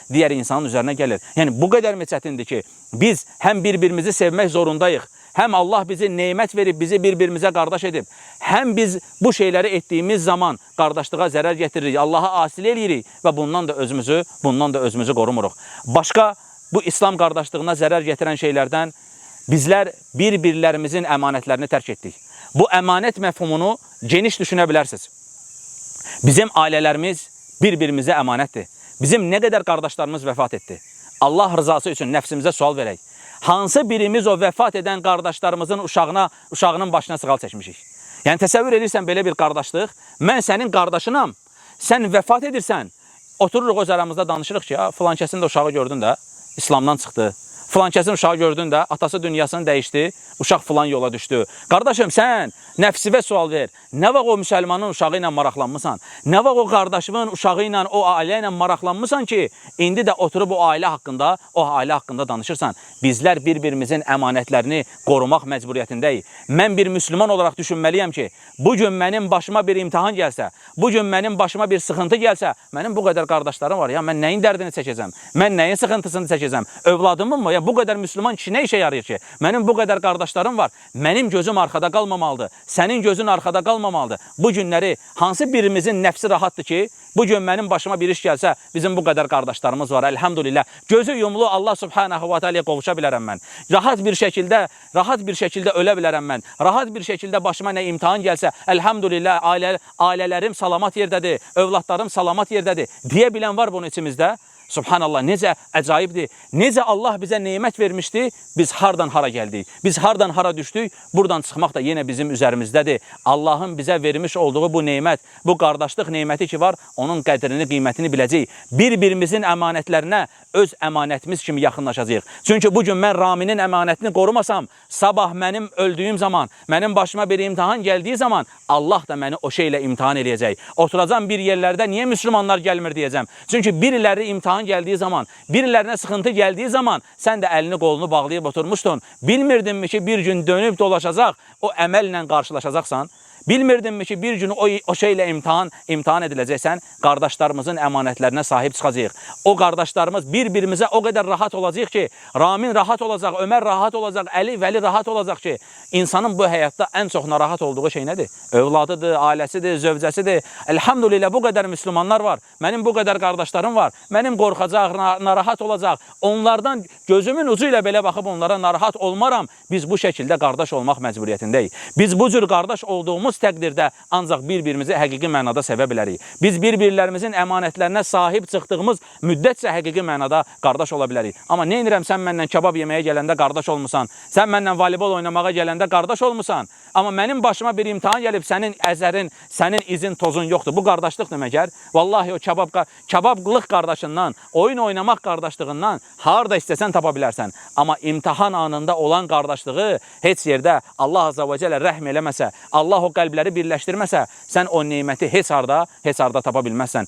üzərinə gəlir. Yəni, bu qədər mi çətindir ki, biz həm bir-birimizi sevmək zorundayıq, həm Allah bizi nemət verib, bizi bir-birimizə qardaş edib, həm biz bu şeyləri etdiyimiz zaman qardaşlığa zərər getiririk, Allaha asili eləyirik və bundan da özümüzü qorumuruq. Başqa bu İslam qardaşlığına zərər getirən şeylərdən bizlər bir-birlərimizin əmanətlərini tərk etdik. Bu əmanət məfhumunu geniş düşünə bilərsiniz. Bizim ailələrimiz bir-birimizə əmanətdir. Bizim nə qədər qardaşlarımız vəfat etdi? Allah rızası üçün nəfsimizə sual verək. Hansı birimiz o vəfat edən qardaşlarımızın uşağının başına sığal çəkmişik? Yəni, təsəvvür edirsən belə bir qardaşlıq, mən sənin qardaşınam, sən vəfat edirsən, otururuq öz aramızda danışırıq ki, filan kəsin də uşağı gördün də, İslamdan çıxdı. Filan kəsin uşağı gördün də, atası dünyasını dəyişdi, uşaq filan yola düşdü. Qardaşım, sən nəfsivə sual ver. Nə vaxt o müsəlmanın uşağı ilə maraqlanmısan? Nə vaxt o qardaşımın uşağı ilə, o ailə ilə maraqlanmısan ki, indi də oturub o ailə haqqında danışırsan. Bizlər bir-birimizin əmanətlərini qorumaq məcburiyyətindəyik. Mən bir müslüman olaraq düşünməliyəm ki, bugün mənim başıma bir imtihan gəlsə, bugün mənim başıma bir sıxıntı gəlsə, mənim bu qədər qardaşlarım var. Ya, mən nəyin dərdini çəkəcəm? Mən nəyin sıxıntısını çəkəcəm? Övladımın mı? Ya, bu qədər müslüman kişi nə işə yarayır ki? Mənim bu qədər qardaşlarım var. Mənim gözüm arxada qalmamalıdır. Sənin gözün arxada qalmamalıdır. Bu günləri hansı birimizin nəfsi rahatdır ki, bugün mənim başıma bir iş gəlsə, bizim bu qədər qardaşlarımız var, əlhamdülillah. Gözü yumlu Allah subhanahu wa ta'ala qovuşa bilərəm mən. Rahat bir şəkildə ölə bilərəm mən. Rahat bir şəkildə başıma nə imtihan gəlsə, əlhamdülillah, ailələrim salamat yerdədir, övladlarım salamat yerdədir. Deyə bilən var bunun içimizdə. Subhanallah, necə əcaibdir, necə Allah bizə nemət vermişdi, biz hardan hara gəldik, biz hardan hara düşdük, buradan çıxmaq da yenə bizim üzərimizdədir. Allahın bizə vermiş olduğu bu nemət, bu qardaşlıq neməti ki var, onun qədrini, qiymətini biləcəyik. Bir-birimizin əmanətlərinə öz əmanətimiz kimi yaxınlaşacağıq. Çünki bugün mən Raminin əmanətini qorumasam, sabah mənim öldüyüm zaman, mənim başıma bir imtihan gəldiyi zaman, Allah da məni o şeylə imtihan eləyəcək. Oturacam bir yerlərdə, niyə müsəlmanlar gəlmir deyəcəm. Çünki biriləri imtihan gəldiyi zaman, birilərinə sıxıntı gəldiyi zaman sən də əlini qolunu bağlayıb oturmuşdun. Bilmirdinmi ki, bir gün dönüb dolaşacaq, o əməllə qarşılaşacaqsan? Bilmirdinmi ki, bir gün o şeylə imtihan ediləcəksən, qardaşlarımızın əmanətlərinə sahib çıxacaq. O qardaşlarımız bir-birimizə o qədər rahat olacaq ki, Ramin rahat olacaq, Ömər rahat olacaq, Əli, Vəli rahat olacaq ki, insanın bu həyatda ən çox narahat olduğu şey nədir? Övladıdır, ailəsidir, zövcəsidir. Elhamdülillah, bu qədər müslümanlar var, mənim bu qədər qardaşlarım var, mənim qorxacaq, narahat olacaq. Onlardan gözümün ucu ilə belə baxıb onlara narahat olmaram. Biz bu şəkildə qardaş olmaq məcburiyyətindəyik. Biz bu cür qardaş olduğumuz təqdirdə ancaq bir-birimizi həqiqi mənada sevə bilərik. Biz bir-birlərimizin əmanətlərinə sahib çıxdığımız müddətcə həqiqi mənada qardaş ola bilərik. Amma nə edirəm, sən mənlə kebab yeməyə gələndə qardaş olmusan, sən mənlə voleybol oynamağa gələndə qardaş olmusan, amma mənim başıma bir imtihan gəlib, sənin əzərin, sənin izin, tozun yoxdur. Bu qardaşlıq deməkər. Vallahi o kebablıq qardaşından, oyun oynamaq qardaşlığından harda istəsən tapa bilərsən. Amma imtihan anında olan qardaşlığı heç yerdə Allah azza və cəllə rəhm eləməsə, Allah o qəlbləri birləşdirməsə, sən o neməti heç harda tapa bilməzsən.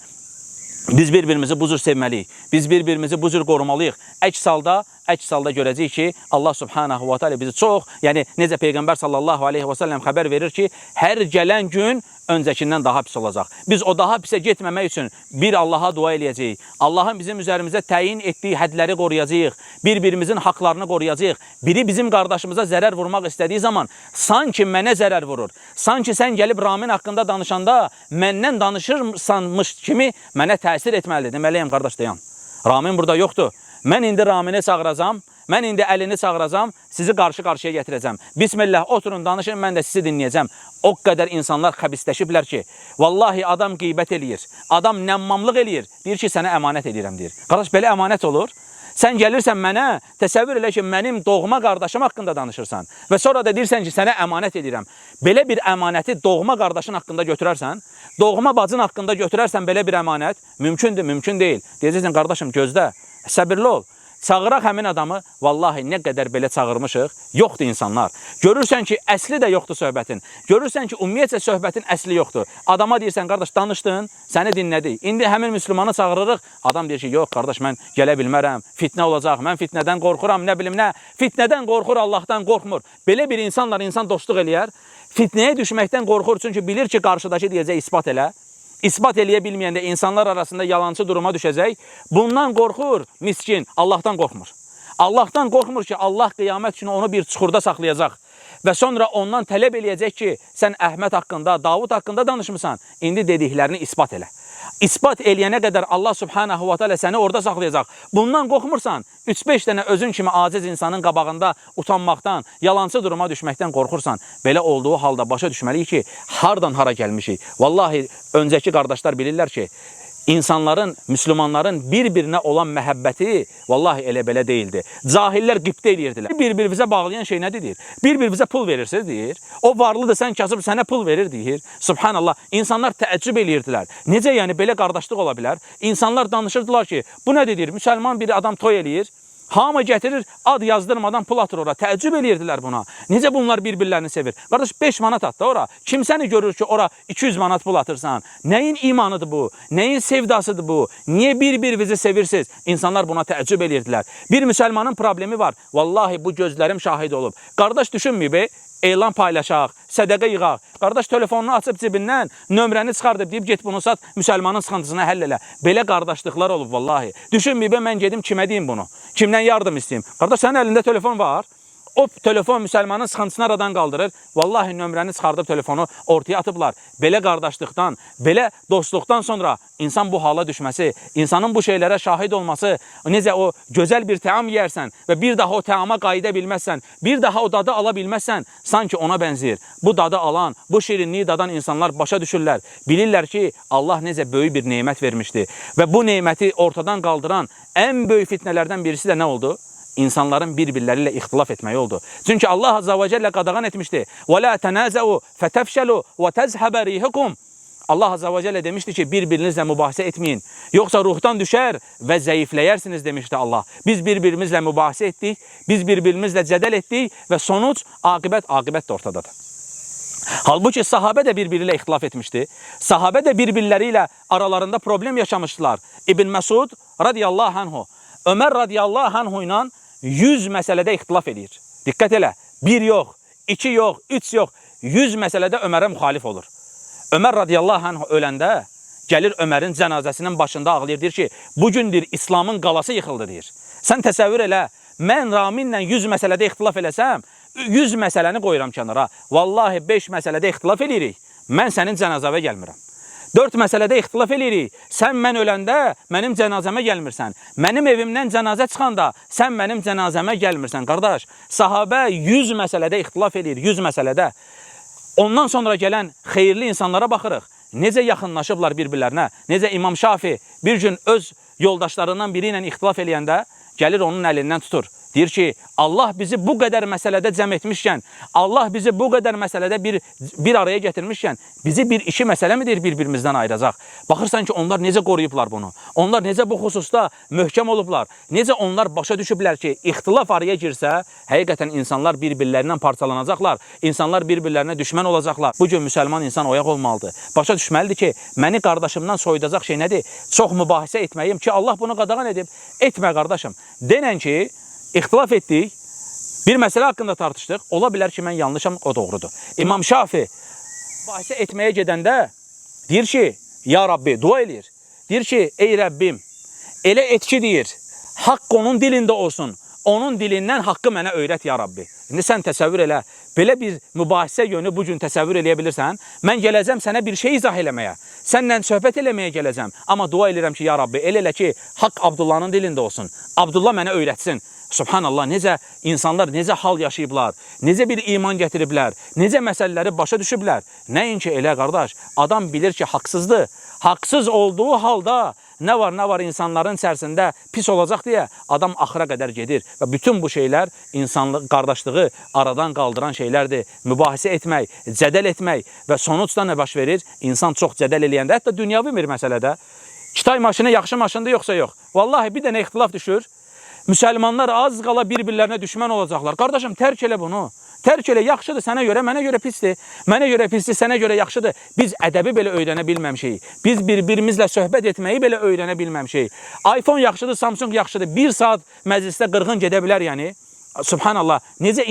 Biz bir-birimizi bu cür sevməliyik. Biz bir-birimizi bu cür qorumalıyıq. Əks halda görəcəyik ki, Allah subhanahu wa ta'ala bizi çox, yəni necə Peyğəmbər sallallahu aleyhi və səlləm xəbər verir ki, hər gələn gün öncəkindən daha pis olacaq. Biz o daha pisə getməmək üçün bir Allaha dua eləyəcəyik. Allahın bizim üzərimizə təyin etdiyi hədləri qoruyacağıq. Bir-birimizin haqlarını qoruyacağıq. Biri bizim qardaşımıza zərər vurmaq istədiyi zaman sanki mənə zərər vurur. Sanki sən gəlib Ramin haqqında danışanda məndən danışırsanmış kimi mənə təsir etməlidir. Deməliyəm, qardaş, dayan. Ramin burada yoxdur. Mən indi Ramini çağıracam. Mən indi əlini çağıracam, sizi qarşı-qarşıya gətirəcəm. Bismillah, oturun, danışın, mən də sizi dinləyəcəm. O qədər insanlar xəbisləşiblər ki, vallahi adam qeybət eləyir, adam nəmmamlıq eləyir, deyir ki, sənə əmanət eləyirəm, deyir. Qardaş, belə əmanət olur. Sən gəlirsən mənə, təsəvvür elə ki, mənim doğma qardaşım haqqında danışırsan və sonra da deyirsən ki, sənə əmanət edirəm. Belə bir əmanəti doğma qardaşın haqqında götürərsən, doğma bacın haqqında götürərsən belə bir əmanət, mümkündür, mümkün deyil. Deyəcəksən, qardaşım, gözlə, səbirli ol. Çağıraq həmin adamı, vallahi nə qədər belə çağırmışıq, yoxdur insanlar. Görürsən ki, əsli də yoxdur söhbətin. Görürsən ki, ümumiyyətcə söhbətin əsli yoxdur. Adama deyirsən, qardaş, danışdın, səni dinlədik. İndi həmin müsəlmanı çağırırıq. Adam deyir ki, yox, qardaş, mən gələ bilmərəm, fitnə olacaq, mən fitnədən qorxuram, nə bilim nə. Fitnədən qorxur, Allahdan qorxmur. Belə bir insanlar insan dostluq eləyər. Fitnəyə düşməkdən qorxur, çünki bilir ki, qarşıdakı deyəcək, isbat elə. İsbat eləyə bilməyəndə insanlar arasında yalancı duruma düşəcək. Bundan qorxur miskin, Allahdan qorxmur. Allahdan qorxmur ki, Allah qiyamət günü onu bir çuxurda saxlayacaq. Və sonra ondan tələb eləyəcək ki, sən Əhməd haqqında, Davud haqqında danışmısan. İndi dediklərini isbat elə. İsbat eləyənə qədər Allah subhanahu wa ta'ala səni orada saxlayacaq. Bundan qorxmursan, 3-5 dənə özün kimi aciz insanın qabağında utanmaqdan, yalancı duruma düşməkdən qorxursan, belə olduğu halda başa düşməliyik ki, hardan hara gəlmişik. Vallahi, öncəki qardaşlar bilirlər ki, İnsanların, müslümanların bir-birinə olan məhəbbəti vallahi elə belə deyildi. Cahillər qibtə eləyirdilər. Bir-birimizə bağlayan şey nədir deyir? Bir-birimizə pul verirsiniz deyir. O varlıdır, sən kasıb, sənə pul verir deyir. Subhanallah. İnsanlar təəccüb eləyirdilər. Necə yəni belə qardaşlıq ola bilər? İnsanlar danışırdılar ki, bu nə deyir? Müsəlman bir adam toy eləyir. Hamı gətirir, ad yazdırmadan pul atır ora. Təəccüb eləyirdilər buna. Necə bunlar bir-birlərini sevir? Qardaş, 5 manat at da ora. Kim səni görür ki, ora 200 manat pul atırsan? Nəyin imanıdır bu? Nəyin sevdasıdır bu? Niyə bir-birinizi sevirsiniz? İnsanlar buna təəccüb eləyirdilər. Bir müsəlmanın problemi var. Vallahi bu gözlərim şahid olub. Qardaş, düşünməyib, elan paylaşaq, sədəqə yığaq. Qardaş, telefonunu açıb cibindən, nömrəni çıxardıb deyib, get bunu sat, müsəlmanın sıxıntısına həll elə. Belə qardaşlıqlar olub vallahi. Düşünməyib, mən gedim kimə deyim bunu? Kimdən yardım istəyim? Qardaş, sənin əlində telefon var. O telefon müsəlmanın sıxıntısını aradan qaldırır. Vallahi nömrəni çıxardıb telefonu ortaya atıblar. Belə qardaşlıqdan, belə dostluqdan sonra insan bu hala düşməsi, insanın bu şeylərə şahid olması, necə o gözəl bir təam yeyərsən və bir daha o təama qayıda bilməzsən, bir daha o dadı ala bilməzsən, sanki ona bənzəyir. Bu dadı alan, bu şirinliyi dadan insanlar başa düşürlər. Bilirlər ki, Allah necə böyük bir nemət vermişdi və bu neməti ortadan qaldıran ən böyük fitnələrdən birisi də nə oldu? İnsanların bir-birləri ilə ixtilaf etməyi oldu. Çünki Allah Azza və Cəllə qadağan etmişdi. وَلَا تَنَازَعُوا فَتَفْشَلُوا وَتَذْهَبَ رِيحُكُمْ Allah Azza və Cəllə demişdi ki, bir-birinizlə mübahisə etməyin. Yoxsa ruhdan düşər və zəifləyərsiniz demişdi Allah. Biz bir-birimizlə mübahisə etdik, biz bir-birimizlə cədəl etdik və sonuc, aqibət də ortadadır. Halbuki sahabə də bir-biri ilə ixtilaf etmişdi. Sahabə də bir-birləri ilə aralarında problem yaşamışdılar. İbn Məsud radiyallahu anhu, Ömər radiyallahu anhu ilə 100 məsələdə ixtilaf edir. Diqqət elə, 1 yox, 2 yox, 3 yox, 100 məsələdə Ömərə müxalif olur. Ömər radiyallahu anhu öləndə gəlir Ömərin cənazəsinin başında ağlayır, deyir ki, bugündür İslamın qalası yıxıldı deyir. Sən təsəvvür elə, mən Raminlə 100 məsələdə ixtilaf eləsəm, 100 məsələni qoyuram kənara. Vallahi 5 məsələdə ixtilaf eləyirik, mən sənin cənazəvə gəlmirəm. 4 məsələdə ixtilaf eləyirik. Sən mən öləndə mənim cənazəmə gəlmirsən. Mənim evimdən cənazə çıxanda sən mənim cənazəmə gəlmirsən. Qardaş, sahabə 100 məsələdə ixtilaf eləyir, 100 məsələdə. Ondan sonra gələn xeyirli insanlara baxırıq. Necə yaxınlaşıblar bir-birlərinə. Necə İmam Şafi bir gün öz yoldaşlarından biri ilə ixtilaf eləyəndə gəlir onun əlindən tutur. Deyir ki, Allah bizi bu qədər məsələdə cəm etmişkən, Allah bizi bu qədər məsələdə bir araya gətirmişkən, bizi bir iki məsələ midir bir-birimizdən ayıracaq? Baxırsan ki, onlar necə qoruyublar bunu? Onlar necə bu xüsusda möhkəm olublar? Necə onlar başa düşüblər ki, ixtilaf araya girsə, həqiqətən insanlar bir-birlərindən parçalanacaqlar, insanlar bir-birlərinə düşmən olacaqlar. Bugün müsəlman insan oyaq olmalıdır. Başa düşməlidir ki, məni qardaşımdan soyudacaq şey nədir? Çox mübahisə etməyim ki, Allah bunu qadağan edib. Etmə qardaşım. Denən ki, İxtilaf etdik, bir məsələ haqqında tartışdıq, ola bilər ki, mən yanlışam, o doğrudur. İmam Şafi mübahisə etməyə gedəndə deyir ki, ya Rabbi, dua eləyir. Deyir ki, ey Rəbbim, elə et ki, deyir, haqq onun dilində olsun, onun dilindən haqqı mənə öyrət, ya Rabbi. İndi sən təsəvvür elə, belə bir mübahisə yönü bugün təsəvvür eləyə bilirsən, mən gələcəm sənə bir şey izah eləməyə, sənlə söhbət eləməyə gələcəm, amma dua eləyirəm ki, ya Rabbi, elə ki, haqq Abdullahın dilində olsun, Abdullah mənə öyrətsin. Subhanallah, necə insanlar, necə hal yaşayıblar, necə bir iman gətiriblər, necə məsələləri başa düşüblər. Nəinki elə qardaş, adam bilir ki, haqsızdır. Haqsız olduğu halda nə var insanların içərisində pis olacaq deyə adam axıra qədər gedir. Və bütün bu şeylər insanlıq, qardaşlığı aradan qaldıran şeylərdir. Mübahisə etmək, cədəl etmək və sonuçda nə baş verir? İnsan çox cədəl eləyəndə, hətta dünyavi bir məsələdə Kitay maşını yaxşı maşındır yoxsa yox. Vallahi bir dənə ixtilaf düşür. Müsəlmanlar az qala bir-birlərinə düşmən olacaqlar. Qardaşım, tərk elə bunu. Tərk elə, yaxşıdır sənə görə, mənə görə pisdir. Mənə görə pisdir, sənə görə yaxşıdır. Biz ədəbi belə öyrənə bilməmişik. Biz bir-birimizlə söhbət etməyi belə öyrənə bilməmişik. iPhone yaxşıdır, Samsung yaxşıdır. Bir saat məclisdə qırğın gedə bilər yəni. Subhanallah, necə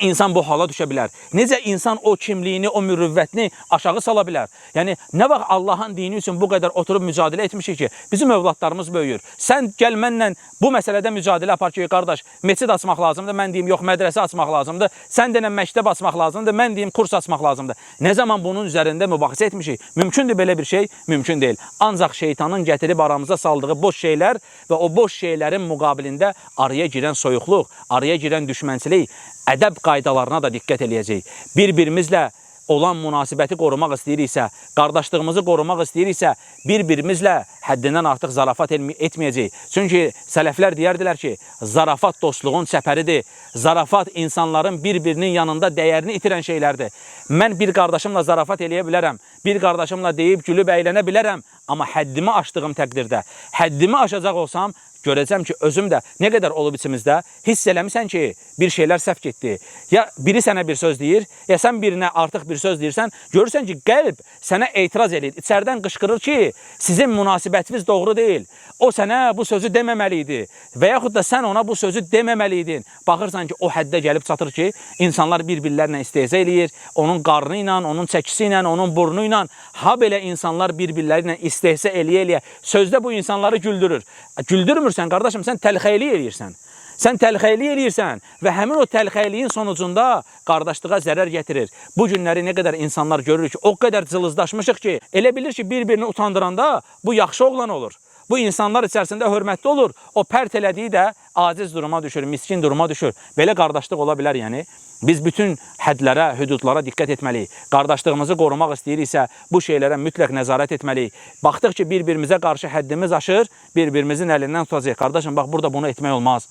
insan bu hala düşə bilər? Necə insan o kimliyini, o mürüvvətini aşağı sala bilər? Yəni, nə vaxt Allahın dini üçün bu qədər oturub mücadilə etmişik ki, bizim övladlarımız böyüyür. Sən gəl mənlə bu məsələdə mücadilə apar ki, qardaş, meçid açmaq lazımdır, mən deyim, yox, mədrəsə açmaq lazımdır, sən denən məktəb açmaq lazımdır, mən deyim, kurs açmaq lazımdır. Nə zaman bunun üzərində mübahisə etmişik? Mümkündür belə bir şey? Mümkün deyil. Ancaq şeytanın gətirib aramıza saldığı boş şeylər və o boş şeylərin müqabilində araya girən soyuqluq, araya girən düşmənçilik, ədəb qaydalarına da diqqət eləyəcək. Bir-birimizlə olan münasibəti qorumaq istəyiriksə, qardaşlığımızı qorumaq istəyiriksə, bir-birimizlə həddindən artıq zarafat etməyəcək. Çünki sələflər deyərdilər ki, zarafat dostluğun çəpəridir. Zarafat insanların bir-birinin yanında dəyərini itirən şeylərdir. Mən bir qardaşımla zarafat eləyə bilərəm, bir qardaşımla deyib, gülüb əylənə bilərəm, amma həddimi aşdığım təqdirdə, həddimi aşacaq olsam, görəcəm ki, özüm də nə qədər olub içimizdə hiss eləmirsən ki, bir şeylər səhv getdi. Ya biri sənə bir söz deyir, ya sən birinə artıq bir söz deyirsən, görürsən ki, qəlb sənə etiraz edir. İçərdən qışqırır ki, sizin münasibətiniz doğru deyil. O sənə bu sözü deməməli idi və yaxud da sən ona bu sözü deməməli idin. Baxırsan ki, o həddə gəlib çatır ki, insanlar bir-birlərlə istehza eləyir, onun qarnı ilə, onun çəkisi ilə, onun burnu ilə, ha belə insanlar bir-birləri ilə istehza eləyə-eləyə sözdə bu insanları güldürür. Güldürmürsən, qardaşım, sən təlxəyli eləyirsən. Sən təlxəyli eləyirsən və həmin o təlxəyliyin sonucunda qardaşlığa zərər gətirir. Bu günləri nə qədər insanlar görür ki, o qədər cılızdaşmışıq ki, elə bilir ki, bir-birini utandıranda bu yaxşı oğlan olur. Bu insanlar içərisində hörmətli olur. O pərt elədiyi də aciz duruma düşür, miskin duruma düşür. Belə qardaşlıq ola bilər yəni. Biz bütün hədlərə, hüdudlara diqqət etməliyik. Qardaşlığımızı qorumaq istəyiriksə, bu şeylərə mütləq nəzarət etməliyik. Baxdıq ki, bir-birimizə qarşı həddimiz aşır, bir-birimizin əlindən tutacaq. Qardaşım, bax, burada bunu etmək olmaz.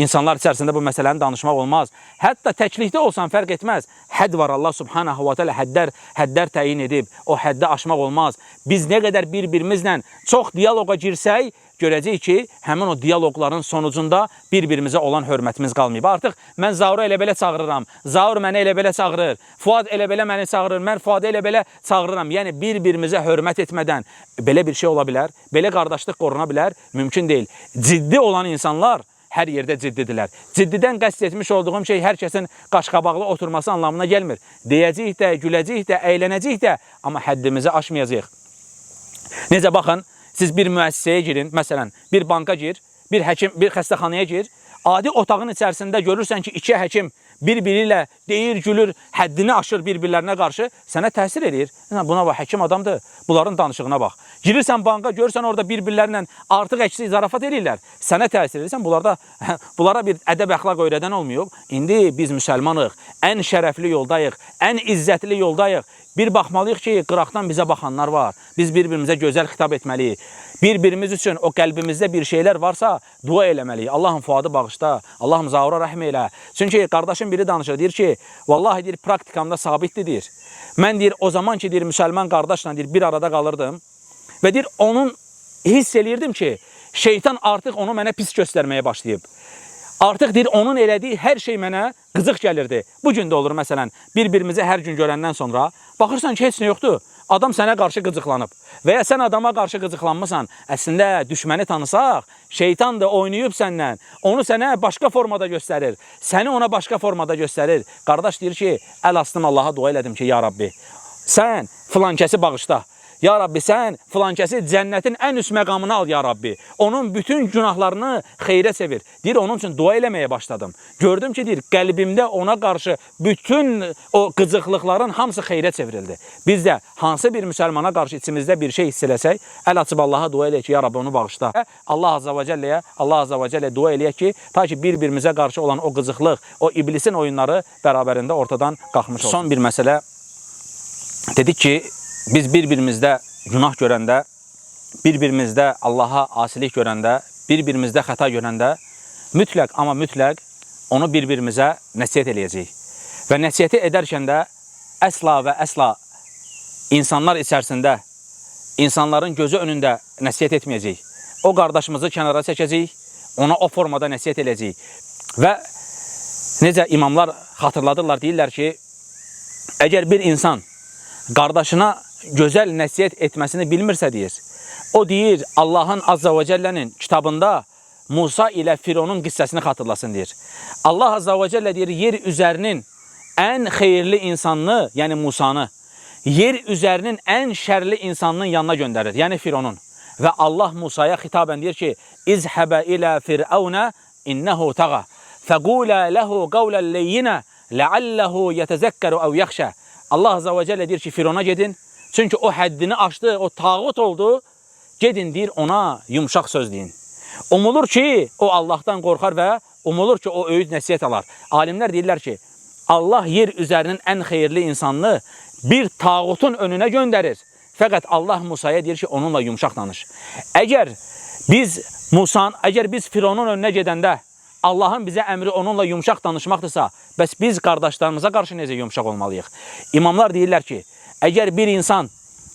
İnsanlar içərisində bu məsələni danışmaq olmaz. Hətta təklikdə olsan fərq etməz. Hədd var, Allah subhanahu wa ta'ala hədlər təyin edib. O həddə aşmaq olmaz. Biz nə qədər bir-birimizlə çox diyaloqa girsək, görəcəyik ki, həmin o diyaloqların sonucunda bir-birimizə olan hörmətimiz qalmayıb. Artıq mən Zauru elə belə çağırıram, Zaur məni elə belə çağırır, Fuad elə belə məni çağırır, mən Fuadı elə belə çağırıram. Yəni, bir-birimizə hörmət etmədən belə bir şey ola bilər, belə qardaşlıq qoruna bilər, mümkün deyil. Ciddi olan insanlar hər yerdə ciddidirlər. Ciddidən qəsd etmiş olduğum şey hər kəsin qaşqabaqlı oturması anlamına gəlmir. Deyəcəyik də, güləcəyik də, əylənəcəyik də, amma həddimizi aşmayacaq. Necə baxın, siz bir müəssisəyə girin, məsələn, bir banka gir, bir həkim, bir xəstəxanaya gir, adi otağın içərisində görürsən ki, iki həkim bir-biri ilə deyir, gülür, həddini aşır bir-birlərinə qarşı, sənə təsir edir. Buna bax, həkim adamdır, bunların danışığına bax. Girirsən banka, görürsən orada bir-birlərinə artıq əksi zarafat edirlər, sənə təsir edirsən, bunlara bir ədəb əxlaq öyrədən olmuyor. İndi biz müsəlmanıq, ən şərəfli yoldayıq, ən izzətli yoldayıq. Bir baxmalıyıq ki, qıraqdan bizə baxanlar var. Biz bir-birimizə gözəl xitab etməliyik. Bir-birimiz üçün o qəlbimizdə bir şeylər varsa, dua eləməliyik. Allahım Fuadı bağışla, Allahım Zaura rəhm elə. Çünki qardaşım biri danışır, deyir ki, vallahi deyir, praktikamda sabitdir, deyir. Mən deyir, o zaman ki, deyir, müsəlman qardaşla deyir, bir arada qalırdım və deyir, onun hiss eləyirdim ki, şeytan artıq onu mənə pis göstərməyə başlayıb. Artıq deyir, onun elədiyi hər şey mənə qızıq gəlirdi. Bu gün də olur, məsələn, bir-birimizi hər gün görəndən sonra baxırsan ki, heç nə yoxdur. Adam sənə qarşı qızıqlanıb və ya sən adama qarşı qızıqlanmısan. Əslində, düşməni tanısaq, şeytan da oynayıb səndən, onu sənə başqa formada göstərir, səni ona başqa formada göstərir. Qardaş deyir ki, əl astım Allaha dua elədim ki, ya Rabbi, sən filankəsi bağışla. Ya Rabbi, sən filankəsi cənnətin ən üst məqamını al, ya Rabbi. Onun bütün günahlarını xeyrə çevir. Deyir, onun üçün dua eləməyə başladım. Gördüm ki, deyir, qəlbimdə ona qarşı bütün o qızıqlıqların hamısı xeyrə çevrildi. Biz də hansı bir müsəlmana qarşı içimizdə bir şey hiss eləsək, əl açıb Allaha dua eləyək ki, ya Rabbi, onu bağışla. Allah Azza və Cəlləyə dua eləyək ki, ta ki bir-birimizə qarşı olan o qızıqlıq, o iblisin oyunları bərabərində ortadan qalxmış olsun. Son bir məsələ, dedik ki, biz bir-birimizdə günah görəndə bir-birimizdə Allaha asilik görəndə, bir-birimizdə xəta görəndə mütləq, amma mütləq onu bir-birimizə nəsiyyət eləyəcəyik. Və nəsiyyəti edərkən də əsla və əsla insanlar içərisində, insanların gözü önündə nəsiyyət etməyəcəyik. O qardaşımızı kənara çəkəcəyik, ona o formada nəsiyyət eləyəcəyik. Və necə imamlar xatırladırlar, deyirlər ki, əgər bir insan qardaşına gözəl nəsiyyət etməsini bilmirsə deyir, o deyir Allahın Azza və Cəllənin kitabında Musa ilə Fironun qissəsini xatırlasın deyir. Allah Azza və Cəllə deyir, yer üzərinin ən xeyirli insanını, yəni Musanı, yer üzərinin ən şərli insanının yanına göndərir, yəni Fironun. Və Allah Musaya xitabən deyir ki, İzhəbə ilə Fir'əvnə innəhu tağa, fəqulə ləhu qavlən leyyinə, ləalləhu yətəzəkkəru əv yaxşə. Allah Azza və Cəllə deyir ki, Firona gedin, çünki o həddini aşdı, o tağut oldu, gedin deyir, ona yumşaq söz deyin. Umulur ki, o Allahdan qorxar və umulur ki, o öyüd nəsiyyət alar. Alimlər deyirlər ki, Allah yer üzərinin ən xeyirli insanını bir tağutun önünə göndərir. Fəqət Allah Musaya deyir ki, onunla yumşaq danış. Əgər biz Fironun önünə gedəndə Allahın bizə əmri onunla yumşaq danışmaqdırsa, bəs biz qardaşlarımıza qarşı necə yumşaq olmalıyıq? İmamlar deyirlər ki, əgər bir insan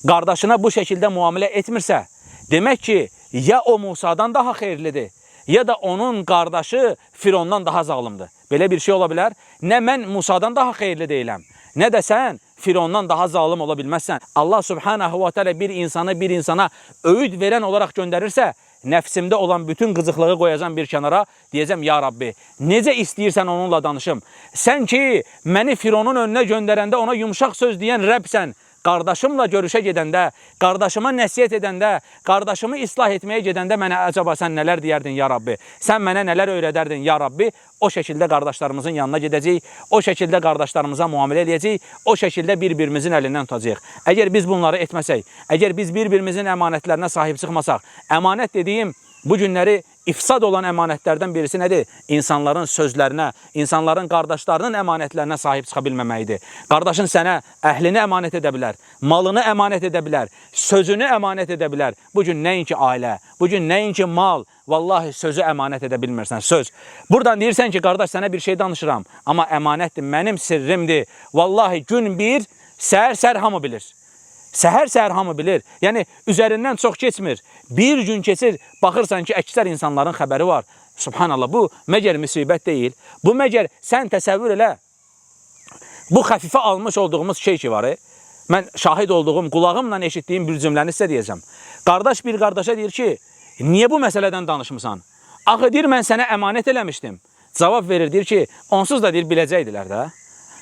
qardaşına bu şəkildə müamilə etmirsə, demək ki, ya o Musadan daha xeyirlidir, ya da onun qardaşı Firondan daha zalımdır. Belə bir şey ola bilər. Nə mən Musadan daha xeyirli deyiləm, nə də sən Firondan daha zalım ola bilməzsən. Allah Subhanahu wa Ta'ala bir insana öyüd verən olaraq göndərirsə, nəfsimdə olan bütün qızıqlığı qoyacam bir kənara, deyəcəm, ya Rabbi, necə istəyirsən onunla danışım. Sən ki, məni Fironun önünə göndərəndə ona yumşaq söz deyən Rəbsən, qardaşımla görüşə gedəndə, qardaşıma nəsiyyət edəndə, qardaşımı islah etməyə gedəndə mənə acaba sən nələr deyərdin, ya Rabbi? Sən mənə nələr öyrədərdin, ya Rabbi? O şəkildə qardaşlarımızın yanına gedəcəyik, o şəkildə qardaşlarımıza müamilə eləyəcəyik, o şəkildə bir-birimizin əlindən tutacağıq. Əgər biz bunları etməsək, əgər biz bir-birimizin əmanətlərinə sahib çıxmasaq, əmanət dediyim bu günləri ifsad olan əmanətlərdən birisi nədir? İnsanların sözlərinə, insanların qardaşlarının əmanətlərinə sahib çıxa bilməməkdir. Qardaşın sənə əhlini əmanət edə bilər, malını əmanət edə bilər, sözünü əmanət edə bilər. Bugün nəinki ailə, bugün nəinki mal, vallahi sözü əmanət edə bilmirsən, söz. Buradan deyirsən ki, qardaş sənə bir şey danışıram, amma əmanətdir, mənim sirrimdir. Vallahi gün bir, səhər hamı bilir. Səhər hamı bilir. Yəni, üzərindən çox keçmir. Bir gün keçir, baxırsan ki, əksər insanların xəbəri var. Subhanallah, bu məgər müsibət deyil. Bu məgər sən təsəvvür elə. Bu xəfifə almış olduğumuz şey ki var. Mən şahid olduğum, qulağımla eşitdiyim bir cümləni sizə deyəcəm. Qardaş bir qardaşa deyir ki, niyə bu məsələdən danışmısan? Axı deyir, mən sənə əmanət eləmişdim. Cavab verir, deyir ki, onsuz da deyir, biləcəkdilər də.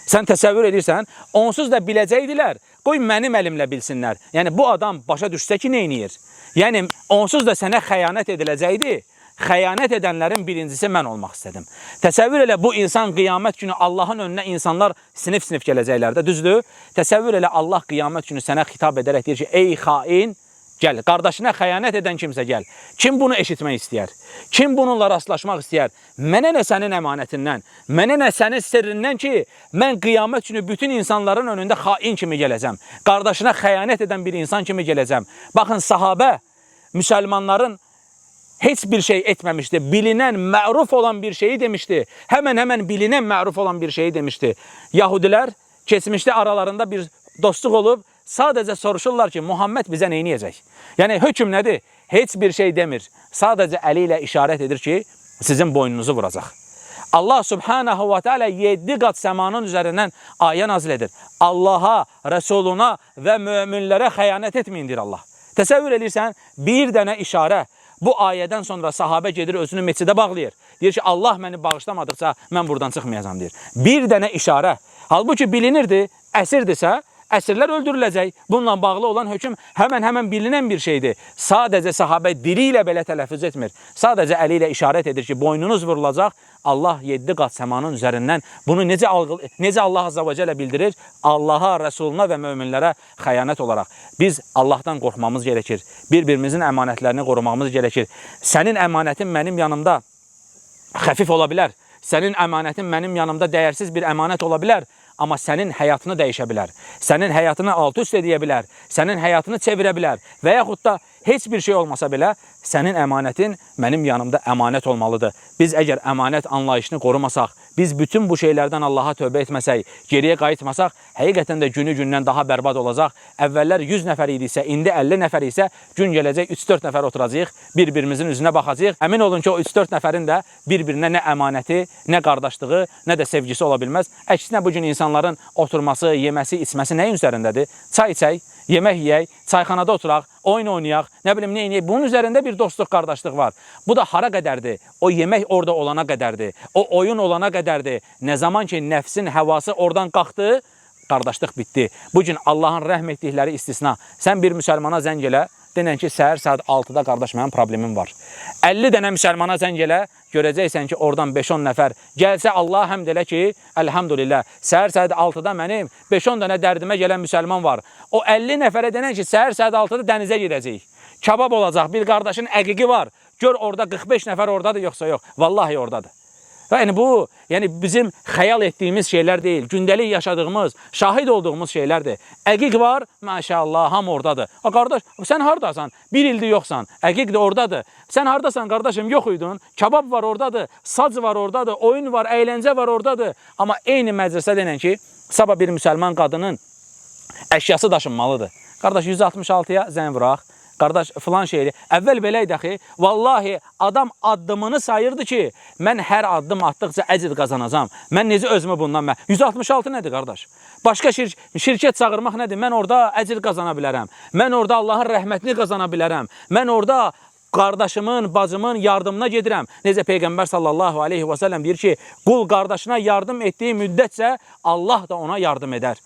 Sən təsəvvür edirsən, onsuz da biləcəkdilər, qoy mənim əlimlə bilsinlər. Yəni, bu adam başa düşsə ki, neyniyir? Yəni, onsuz da sənə xəyanət ediləcəkdi, xəyanət edənlərin birincisi mən olmaq istədim. Təsəvvür elə, bu insan qiyamət günü Allahın önünə insanlar sinif-sinif gələcəklər də, düzdür? Təsəvvür elə, Allah qiyamət günü sənə xitab edərək deyir ki, ey xain, gəl, qardaşına xəyanət edən kimsə gəl. Kim bunu eşitmək istəyər? Kim bununla rastlaşmaq istəyər? Mənə nə sənin əmanətindən, mənə nə sənin sirrindən ki, mən qiyamət günü bütün insanların önündə xain kimi gələcəm. Qardaşına xəyanət edən bir insan kimi gələcəm. Baxın, sahabə müsəlmanların heç bir şey etməmişdi. Bilinən, məruf olan bir şeyi demişdi. Həmən bilinən, məruf olan bir şeyi demişdi. Yahudilər keçmişdə aralarında bir dostluq olub, sadəcə soruşurlar ki, Muhammed bizə neyniyəcək? Yəni, hökm nədir? Heç bir şey demir. Sadəcə əli ilə işarət edir ki, sizin boynunuzu vuracaq. Allah Subhanahu wa Ta'ala 7 qat səmanın üzərindən ayə nazil edir. Allaha, Rəsuluna və möminlərə xəyanət etməyin, deyir Allah. Təsəvvür edirsən, bir dənə işarə. Bu ayədən sonra sahabə gedir, özünü meçidə bağlayır. Deyir ki, Allah məni bağışlamadıqca mən buradan çıxmayacam, deyir. Bir dənə işarə. Halbuki bilinirdi, əsirdirsə, əsirlər öldürüləcək. Bununla bağlı olan hökm həmən bilinən bir şeydir. Sadəcə sahabə dili ilə belə tələffüz etmir. Sadəcə əli ilə işarət edir ki, boynunuz vurulacaq. Allah 7 qat səmanın üzərindən bunu necə Allah Azza və Cəllə bildirir? Allaha, Rəsuluna və möminlərə xəyanət olaraq. Biz Allahdan qorxmamız gərəkir. Bir-birimizin əmanətlərini qorumamız gərəkir. Sənin əmanətin mənim yanımda xəfif ola bilər. Sənin əmanətin mənim yanımda dəyərsiz bir əmanət ola bilər. amma sənin həyatını dəyişə bilər. Sənin həyatını alt-üst edə bilər. Sənin həyatını çevirə bilər. Və yaxud da heç bir şey olmasa belə, sənin əmanətin mənim yanımda əmanət olmalıdır. Biz əgər əmanət anlayışını qorumasaq, biz bütün bu şeylərdən Allaha tövbə etməsək, geriyə qayıtmasaq, həqiqətən də günü-gündən daha bərbad olacaq. Əvvəllər 100 nəfər idisə, indi 50 nəfər isə gün gələcək 3-4 nəfər oturacaq, bir-birimizin üzünə baxacaq. Əmin olun ki, o 3-4 nəfərin də bir-birinə nə əmanəti, nə qardaşlığı, nə də sevgisi ola bilməz. Əksinə bu gün insanların oturması, yeməsi, içməsi nəyin üzərindədir? Çay içək, yemək yeyək, çayxanada oturaq, oyun oynayaq, nə bilim nə edək. Bunun üzərində bir dostluq, qardaşlıq var. Bu da hara qədərdir? O yemək orada olana qədərdir. O oyun olana qədərdir. Nə zaman ki, nəfsin həvası oradan qalxdı, qardaşlıq bitdi. Bu gün Allahın rəhm etdikləri istisna. Sən bir müsəlmana zəng elə, denən ki, səhər saat 6-da qardaş mənim problemim var. 50 dənə müsəlmana zəng elə, görəcəksən ki, oradan 5-10 nəfər gəlsə Allah həmd elə ki, əlhamdülillah, səhər saat 6-da mənim 5-10 dənə dərdimə gələn müsəlman var. O 50 nəfərə denən ki, səhər saat 6-da dənizə gedəcək. Kabab olacaq, bir qardaşın əqiqi var. Gör orada 45 nəfər oradadır, yoxsa yox. Vallahi oradadır. Yəni bu, bizim xəyal etdiyimiz şeylər deyil, gündəlik yaşadığımız, şahid olduğumuz şeylərdir. Əqiq var, maşallah, ham oradadır. Qardaş, sən haradasan? Bir ildir yoxsan, əqiq də oradadır. Sən haradasan, qardaşım, yox idin. Kabab var oradadır, sac var oradadır, oyun var, əyləncə var oradadır. Amma eyni məclisə denən ki, sabah bir müsəlman qadının əşyası daşınmalıdır. Qardaş, 166-ya zəng vuraq. Qardaş, filan şeyli. Əvvəl belə idi axı. Vallahi adam addımını sayırdı ki, mən hər addım atdıqca əcr qazanacam. Mən necə özümü bundan 166 nədir qardaş? Başqa şirkət çağırmaq nədir? Mən orada əcr qazana bilərəm. Mən orada Allahın rəhmətini qazana bilərəm. Mən orada qardaşımın, bacımın yardımına gedirəm. Necə Peyğəmbər sallallahu aleyhi və səlləm deyir ki, qul qardaşına yardım etdiyi müddətcə Allah da ona yardım edər.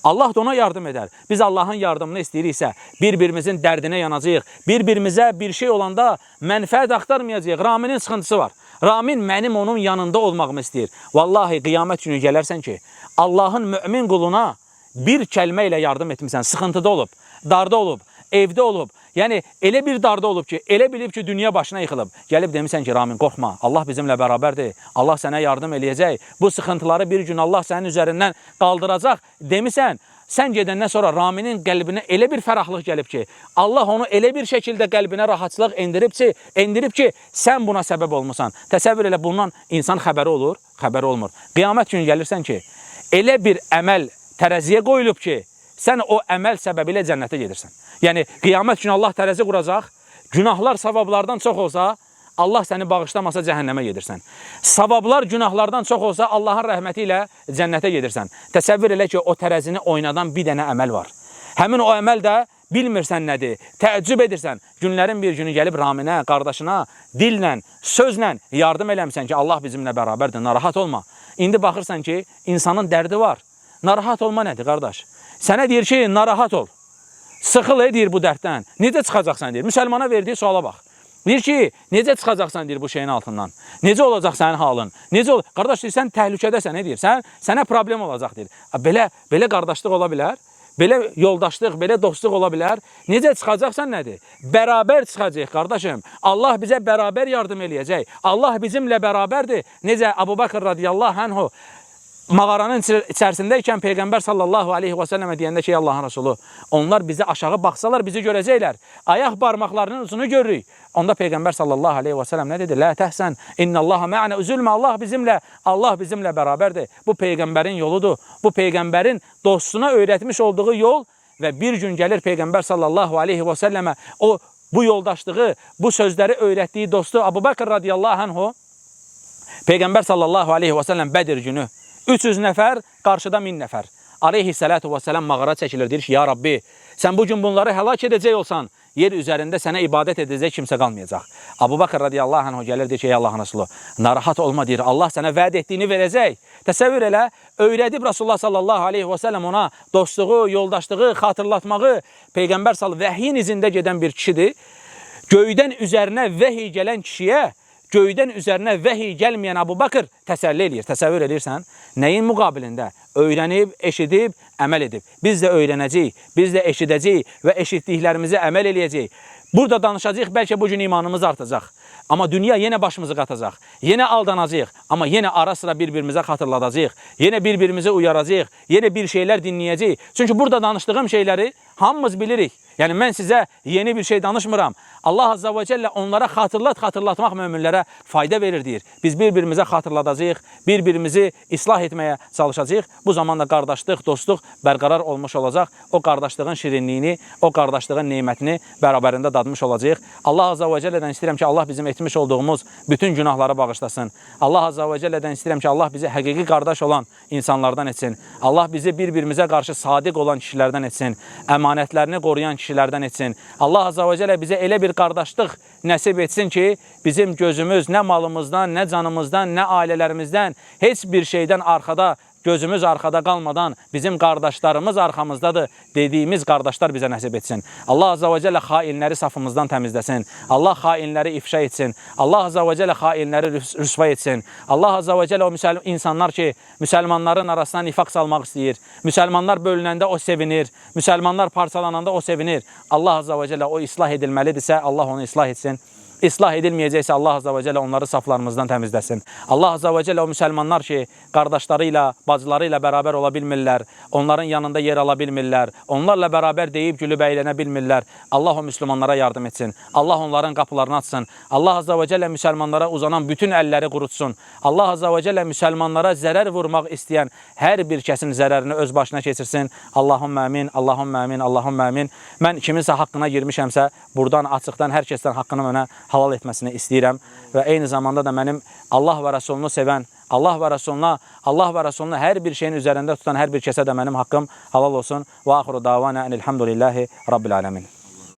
Allah da ona yardım edər. Biz Allahın yardımını istəyiriksə, bir-birimizin dərdinə yanacağıq. Bir-birimizə bir şey olanda mənfəət axtarmayacağıq. Raminin sıxıntısı var. Ramin mənim onun yanında olmağımı istəyir. Vallahi qiyamət günü gələrsən ki, Allahın mümin quluna bir kəlmə ilə yardım etmirsən. Sıxıntıda olub, darda olub, evdə olub. Yəni, elə bir darda olub ki, elə bilib ki, dünya başına yıxılıb. Gəlib demirsən ki, Ramin, qorxma, Allah bizimlə bərabərdir. Allah sənə yardım eləyəcək. Bu sıxıntıları bir gün Allah sənin üzərindən qaldıracaq demirsən. Sən gedəndən sonra Raminin qəlbinə elə bir fərahlıq gəlib ki, Allah onu elə bir şəkildə qəlbinə rahatçılıq endirib ki, sən buna səbəb olmusan. Təsəvvür elə, bundan insan xəbəri olur, xəbəri olmur. Qiyamət günü gəlirsən ki, elə bir əməl tərəziyə qoyulub ki, sən o əməl səbəbilə cənnətə gedirsən. Yəni, qiyamət üçün Allah tərəzi quracaq, günahlar savablardan çox olsa, Allah səni bağışlamasa cəhənnəmə gedirsən. Savablar günahlardan çox olsa, Allahın rəhməti ilə cənnətə gedirsən. Təsəvvür elə ki, o tərəzini oynadan bir dənə əməl var. Həmin o əməl də bilmirsən nədir, təəccüb edirsən. Günlərin bir günü gəlib Raminə, qardaşına, dillə, sözlə yardım eləmsən ki, Allah bizimlə bərabərdir, narahat olma. İndi baxırsan ki, insanın dərdi var. Narahat olma nədir, qardaş? Sənə deyir ki, narahat ol. Sıxıl deyir bu dərddən. Necə çıxacaqsan deyir. Müsəlmana verdiyi suala bax. Deyir ki, necə çıxacaqsan deyir bu şeyin altından. Necə olacaq sənin halın? Necə olacaq? Qardaş deyir, sən təhlükədəsən, ne deyir? Sənə problem olacaq deyir. Belə qardaşlıq ola bilər. Belə yoldaşlıq, belə dostluq ola bilər. Necə çıxacaqsan nədir? Bərabər çıxacaq qardaşım. Allah bizə bərabər yardım eləyəcək. Allah bizimlə bərabərdir. Necə Əbu Bakır radiyallahu anhu mağaranın içərisindəykən Peyğəmbər sallallahu aleyhi və səlləmə deyəndə ki, Allahın Rasulü, onlar bizi aşağı baxsalar, bizi görəcəklər. Ayaq barmaqlarının ucunu görürük. Onda Peyğəmbər sallallahu aleyhi və səlləm nə dedi? Lə təhsən, innallaha mə'nə üzülmə, Allah bizimlə bərabərdir. Bu Peyğəmbərin yoludur. Bu Peyğəmbərin dostuna öyrətmiş olduğu yol və bir gün gəlir Peyğəmbər sallallahu aleyhi və səlləmə bu yoldaşlığı, bu sözləri öyrətdiyi dostu Əbu Bakır radiyallahu anhu Peyğəmbər sallallahu aleyhi və səlləm Bədir günü 300 nəfər, qarşıda 1000 nəfər. Aleyhissalatu vesselam mağara çəkilir, deyir ki, ya Rabbi, sən bugün bunları həlak edəcək olsan, yer üzərində sənə ibadət edəcək kimsə qalmayacaq. Əbu Bakır radiyallahu anh gəlir, deyir ki, ey Allahın Resulü, narahat olma, deyir, Allah sənə vəd etdiyini verəcək. Təsəvvür elə, öyrədib Rasulullah sallallahu aleyhi və səlləm ona dostluğu, yoldaşlığı, xatırlatmağı, Peyğəmbər vəhyin izində gedən bir kişidir. Göydən üzərinə vəhiy gələn kişiyə, göydən üzərinə vəhiy gəlməyən Əbu Bakır təsəlli eləyir. Təsəvvür edirsən, nəyin müqabilində? Öyrənib, eşidib, əməl edib. Biz də öyrənəcəyik, biz də eşidəcəyik və eşitdiklərimizi əməl eləyəcəyik. Burada danışacağıq, bəlkə bugün imanımız artacaq. amma dünya yenə başımızı qatacaq. Yenə aldanacağıq, amma yenə ara sıra bir-birimizə xatırladacağıq. Yenə bir-birimizi uyaracağıq, yenə bir şeylər dinləyəcəyik. Çünki burada danışdığım şeyləri hamımız bilirik. Yəni mən sizə yeni bir şey danışmıram. Allah Azza və Cəllə onlara xatırlatmaq möminlərə fayda verir deyir. Biz bir-birimizə xatırladacağıq, bir-birimizi islah etməyə çalışacağıq. Bu zaman da qardaşlıq, dostluq bərqərar olmuş olacaq. O qardaşlığın şirinliyini, o qardaşlığın nemətini bərabərində dadmış olacağıq. Allah Azza və Cəllədən istəyirəm ki, Allah bizim etmiş olduğumuz bütün günahları bağışlasın. Allah Azza və Cəllədən istəyirəm ki, Allah bizi həqiqi qardaş olan insanlardan etsin. Allah bizi bir-birimizə qarşı sadiq olan kişilərdən etsin. Əmanətlərini qoruyan kişilərdən etsin. Allah Azza və Cəllə bizə elə bir qardaşlıq nəsib etsin ki, bizim gözümüz nə malımızdan, nə canımızdan, nə ailələrimizdən, heç bir şeydən arxada, gözümüz arxada qalmadan bizim qardaşlarımız arxamızdadır dediyimiz qardaşlar bizə nəsib etsin. Allah Azza və Cəllə xainləri safımızdan təmizləsin. Allah xainləri ifşa etsin. Allah Azza və Cəllə xainləri rüsva etsin. Allah Azza və Cəllə o insanlar ki, müsəlmanların arasına nifaq salmaq istəyir. Müsəlmanlar bölünəndə o sevinir. Müsəlmanlar parçalananda o sevinir. Allah Azza və Cəllə o islah edilməlidirsə, Allah onu islah etsin. İslah edilməyəcəksə Allah Azza və Cəllə onları saflarımızdan təmizləsin. Allah Azza və Cəllə o müsəlmanlar ki, qardaşları ilə, bacıları ilə bərabər ola bilmirlər, onların yanında yer ala bilmirlər, onlarla bərabər deyib gülüb əylənə bilmirlər. Allah o müsəlmanlara yardım etsin. Allah onların qapılarını açsın. Allah Azza və Cəllə müsəlmanlara uzanan bütün əlləri qurutsun. Allah Azza və Cəllə müsəlmanlara zərər vurmaq istəyən hər bir kəsin zərərini öz başına keçirsin. Allahümmə əmin, Allahümmə əmin, Allahümmə əmin. Mən kiminsə haqqına girmişəmsə, buradan açıqdan hər kəsdən haqqını mənə halal etməsini istəyirəm və eyni zamanda da mənim Allah və Rəsulunu sevən, Allah və Rəsuluna hər bir şeyin üzərində tutan hər bir kəsə də mənim haqqım halal olsun. Və axiru davana enilhamdülillahi rabbil alemin.